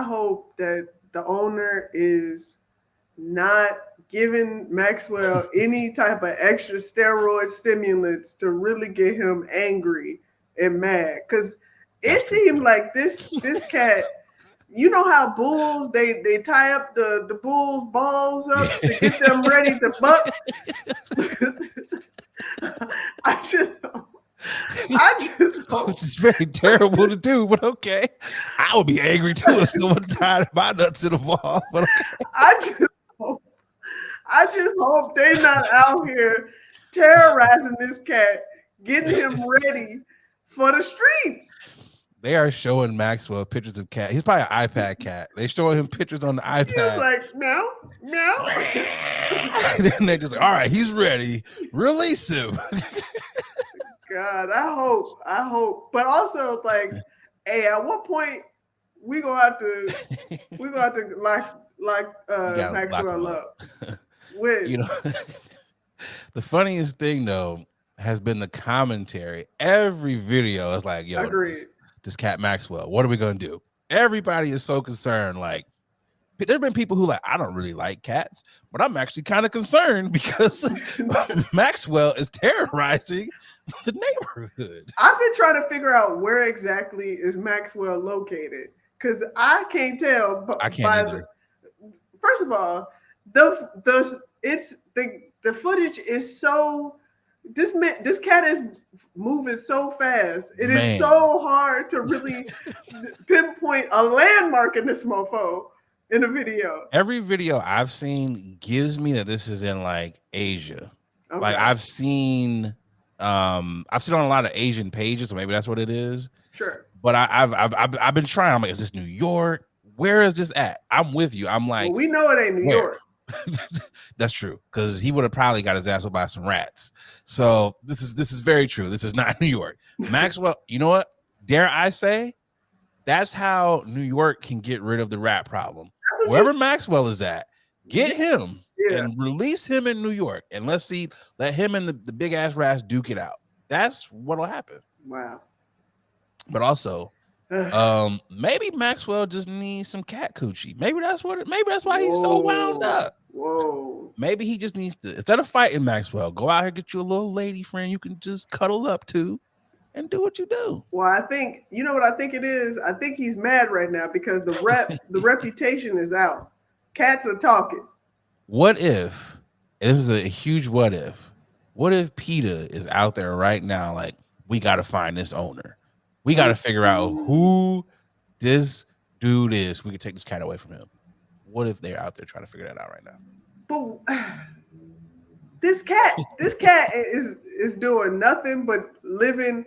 hope that the owner is not giving Maxwell any type of extra steroid stimulants to really get him angry and mad. Because it seemed like this cat, you know how bulls, they tie up the bull's balls up to get them ready to buck. I just hope. Which is very terrible to do, but okay. I would be angry too if someone tied my nuts in the ball. But okay. I just hope they're not out here terrorizing this cat, getting him ready for the streets. They are showing Maxwell pictures of cat. He's probably an iPad cat. They showing him pictures on the iPad. He's like, meow, meow. Then they just like, all right, he's ready. Release him. God, I hope. But also, like, hey, at what point we gonna have to lock Maxwell up? When? You know, the funniest thing though has been the commentary. Every video is like, yo, this cat Maxwell, what are we gonna do? Everybody is so concerned. Like, there have been people who like, I don't really like cats, but I'm actually kind of concerned because Maxwell is terrorizing the neighborhood. I've been trying to figure out where exactly is Maxwell located because I can't tell. I can't either. First of all, the footage is so. This cat is moving so fast. It is so hard to really pinpoint a landmark in this mofo in a video. Every video I've seen gives me that this is in like Asia. Okay. Like I've seen on a lot of Asian pages, so maybe that's what it is. Sure. But I've been trying. I'm like, is this New York? Where is this at? I'm with you. I'm like, well, we know it ain't New York. That's true, because he would have probably got his ass up by some rats. So this is very true. This is not New York. Maxwell, you know what? Dare I say, that's how New York can get rid of the rat problem. Wherever Maxwell is at, get him and release him in New York, and let him and the big ass rats duke it out. That's what'll happen. Wow. But also, maybe Maxwell just needs some cat coochie. Maybe that's why he's so wound up. Whoa. Maybe he just needs to, instead of fighting Maxwell, go out here, get you a little lady friend you can just cuddle up to and do what you do. Well, I think, you know what I think it is? I think he's mad right now because the reputation is out. Cats are talking. What if, and this is a huge what if PETA is out there right now like, we got to find this owner. We got to figure out who this dude is. We can take this cat away from him. What if they're out there trying to figure that out right now? But this cat is doing nothing but living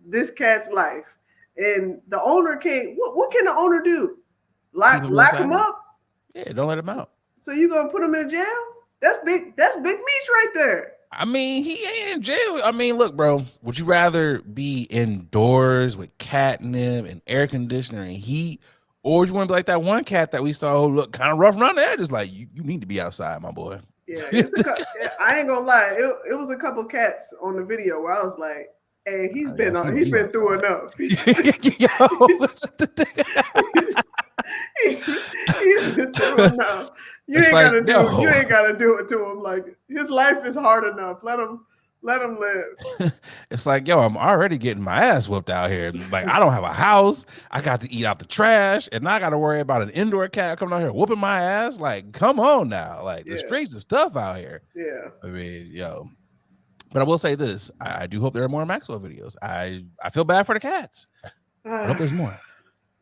this cat's life, and the owner can't. What can the owner do? Lock him up? Yeah, don't let him out. So you gonna put him in jail? That's big meat right there. I mean, he ain't in jail. I mean, look, bro, would you rather be indoors with catnip and air conditioner and heat, or would you want to be like that one cat that we saw who looked kind of rough around the edges? Like, you need to be outside, my boy. Yeah, I ain't gonna lie. It was a couple cats on the video where I was like, hey, he's been through enough. He's been through enough. You ain't gotta do it to him. Like, his life is hard enough. Let him live. It's like, yo, I'm already getting my ass whooped out here. Like, I don't have a house. I got to eat out the trash, and I got to worry about an indoor cat coming out here whooping my ass. Like, come on now. Like, the streets is tough out here. Yeah. I mean, yo. But I will say this. I do hope there are more Maxwell videos. I feel bad for the cats. I hope there's more.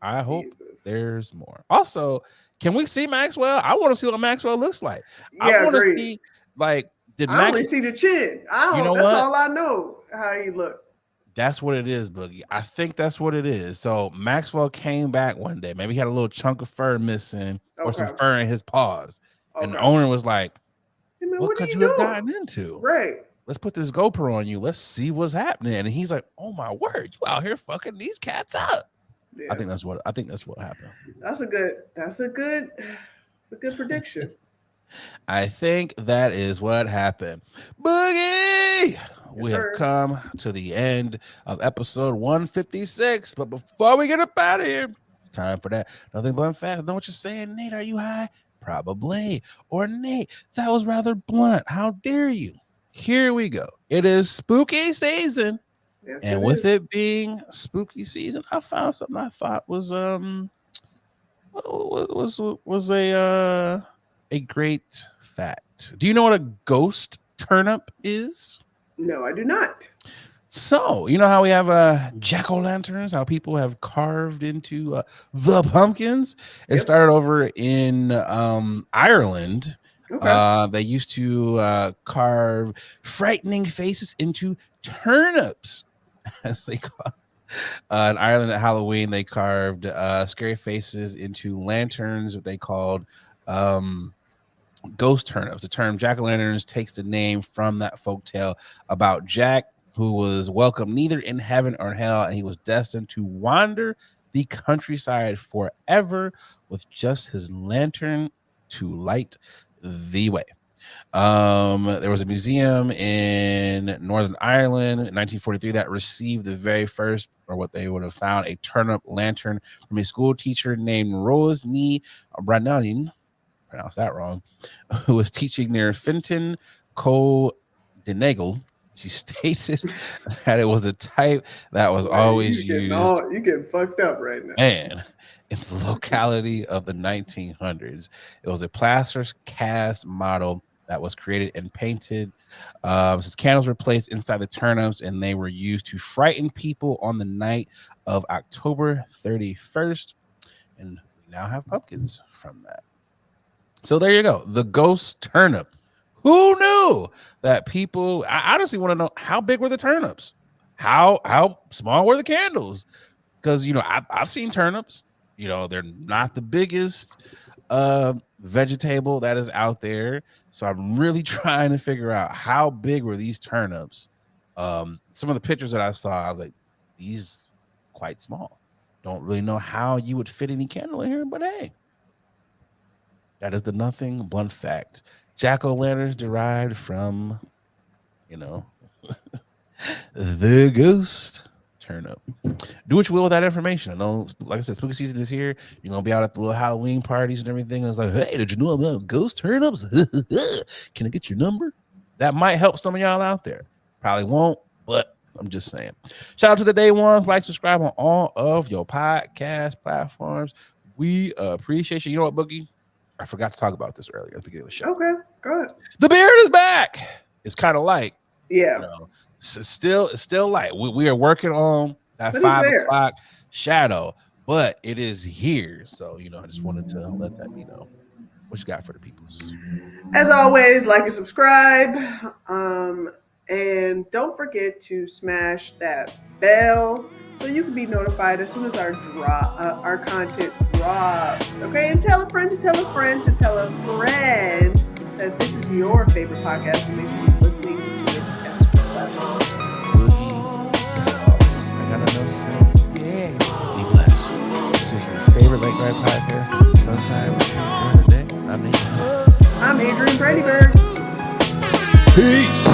I hope there's more. Also, can we see Maxwell? I want to see what Maxwell looks like. Yeah, I want to see, like, I only see the chin. That's all I know how he looked. That's what it is, Boogie. I think that's what it is. So Maxwell came back one day. Maybe he had a little chunk of fur missing or some fur in his paws. And the owner was like, hey, man, what could you have gotten into? Right. Let's put this GoPro on you. Let's see what's happening. And he's like, oh my word, you out here fucking these cats up. Yeah. I think that's what happened. That's a good prediction. I think that is what happened. Boogie! Yes, we have come to the end of episode 156. But before we get up out of here, it's time for that. Nothing but fact. I know what you're saying, Nate. Are you high? Probably. Or Nate, that was rather blunt. How dare you? Here we go. It is spooky season. Yes, and with it being spooky season, I found something I thought was a great fact. Do you know what a ghost turnip is? No, I do not. So, you know how we have jack-o'-lanterns, how people have carved into the pumpkins? It started over in Ireland. Okay. They used to carve frightening faces into turnips, as they call it. In Ireland at Halloween, they carved scary faces into lanterns, what they called ghost turnips. The term jack-o'-lanterns takes the name from that folktale about Jack, who was welcome neither in heaven or hell, and he was destined to wander the countryside forever with just his lantern to light the way. There was a museum in Northern Ireland in 1943 that received the very first, or what they would have found, a turnip lantern from a school teacher named Rose Ní Brannanin, pronounced that wrong, who was teaching near Finton Co Denagle. She stated that it was a type that was always used. You're getting fucked up right now. Man, in the locality of the 1900s. It was a plaster cast model that was created and painted. Since candles were placed inside the turnips, and they were used to frighten people on the night of October 31st. And we now have pumpkins from that. So there you go. The ghost turnip. Who knew that people? I honestly want to know, how big were the turnips? How small were the candles? Because, you know, I've seen turnips. You know, they're not the biggest vegetable that is out there. So I'm really trying to figure out, how big were these turnips? Some of the pictures that I saw, I was like, these quite small. Don't really know how you would fit any candle in here, but hey, that is the nothing blunt fact. Jack-o'-lanterns derived from, you know, the ghost turnip. Do what you will with that information. I know, like I said, spooky season is here. You're gonna be out at the little Halloween parties and everything. And it's like, hey, did you know about ghost turnips? Can I get your number? That might help some of y'all out there. Probably won't, but I'm just saying. Shout out to the day ones. Like, subscribe on all of your podcast platforms. We appreciate you. You know what, Boogie? I forgot to talk about this earlier at the beginning of the show. Okay, go ahead. The beard is back. It's kind of light. Yeah. You know, it's still light. We are working on that 5 o'clock shadow, but it is here. So, you know, I just wanted to let that be known. What you got for the peoples? As always, like and subscribe. And don't forget to smash that bell so you can be notified as soon as our content drops. Okay, and tell a friend to tell a friend to tell a friend that this is your favorite podcast, and they should be listening to it as well. I got to know, yeah. Be blessed. This is your favorite late night podcast. Sometime during the day. I'm Adrian Brandybird. Peace.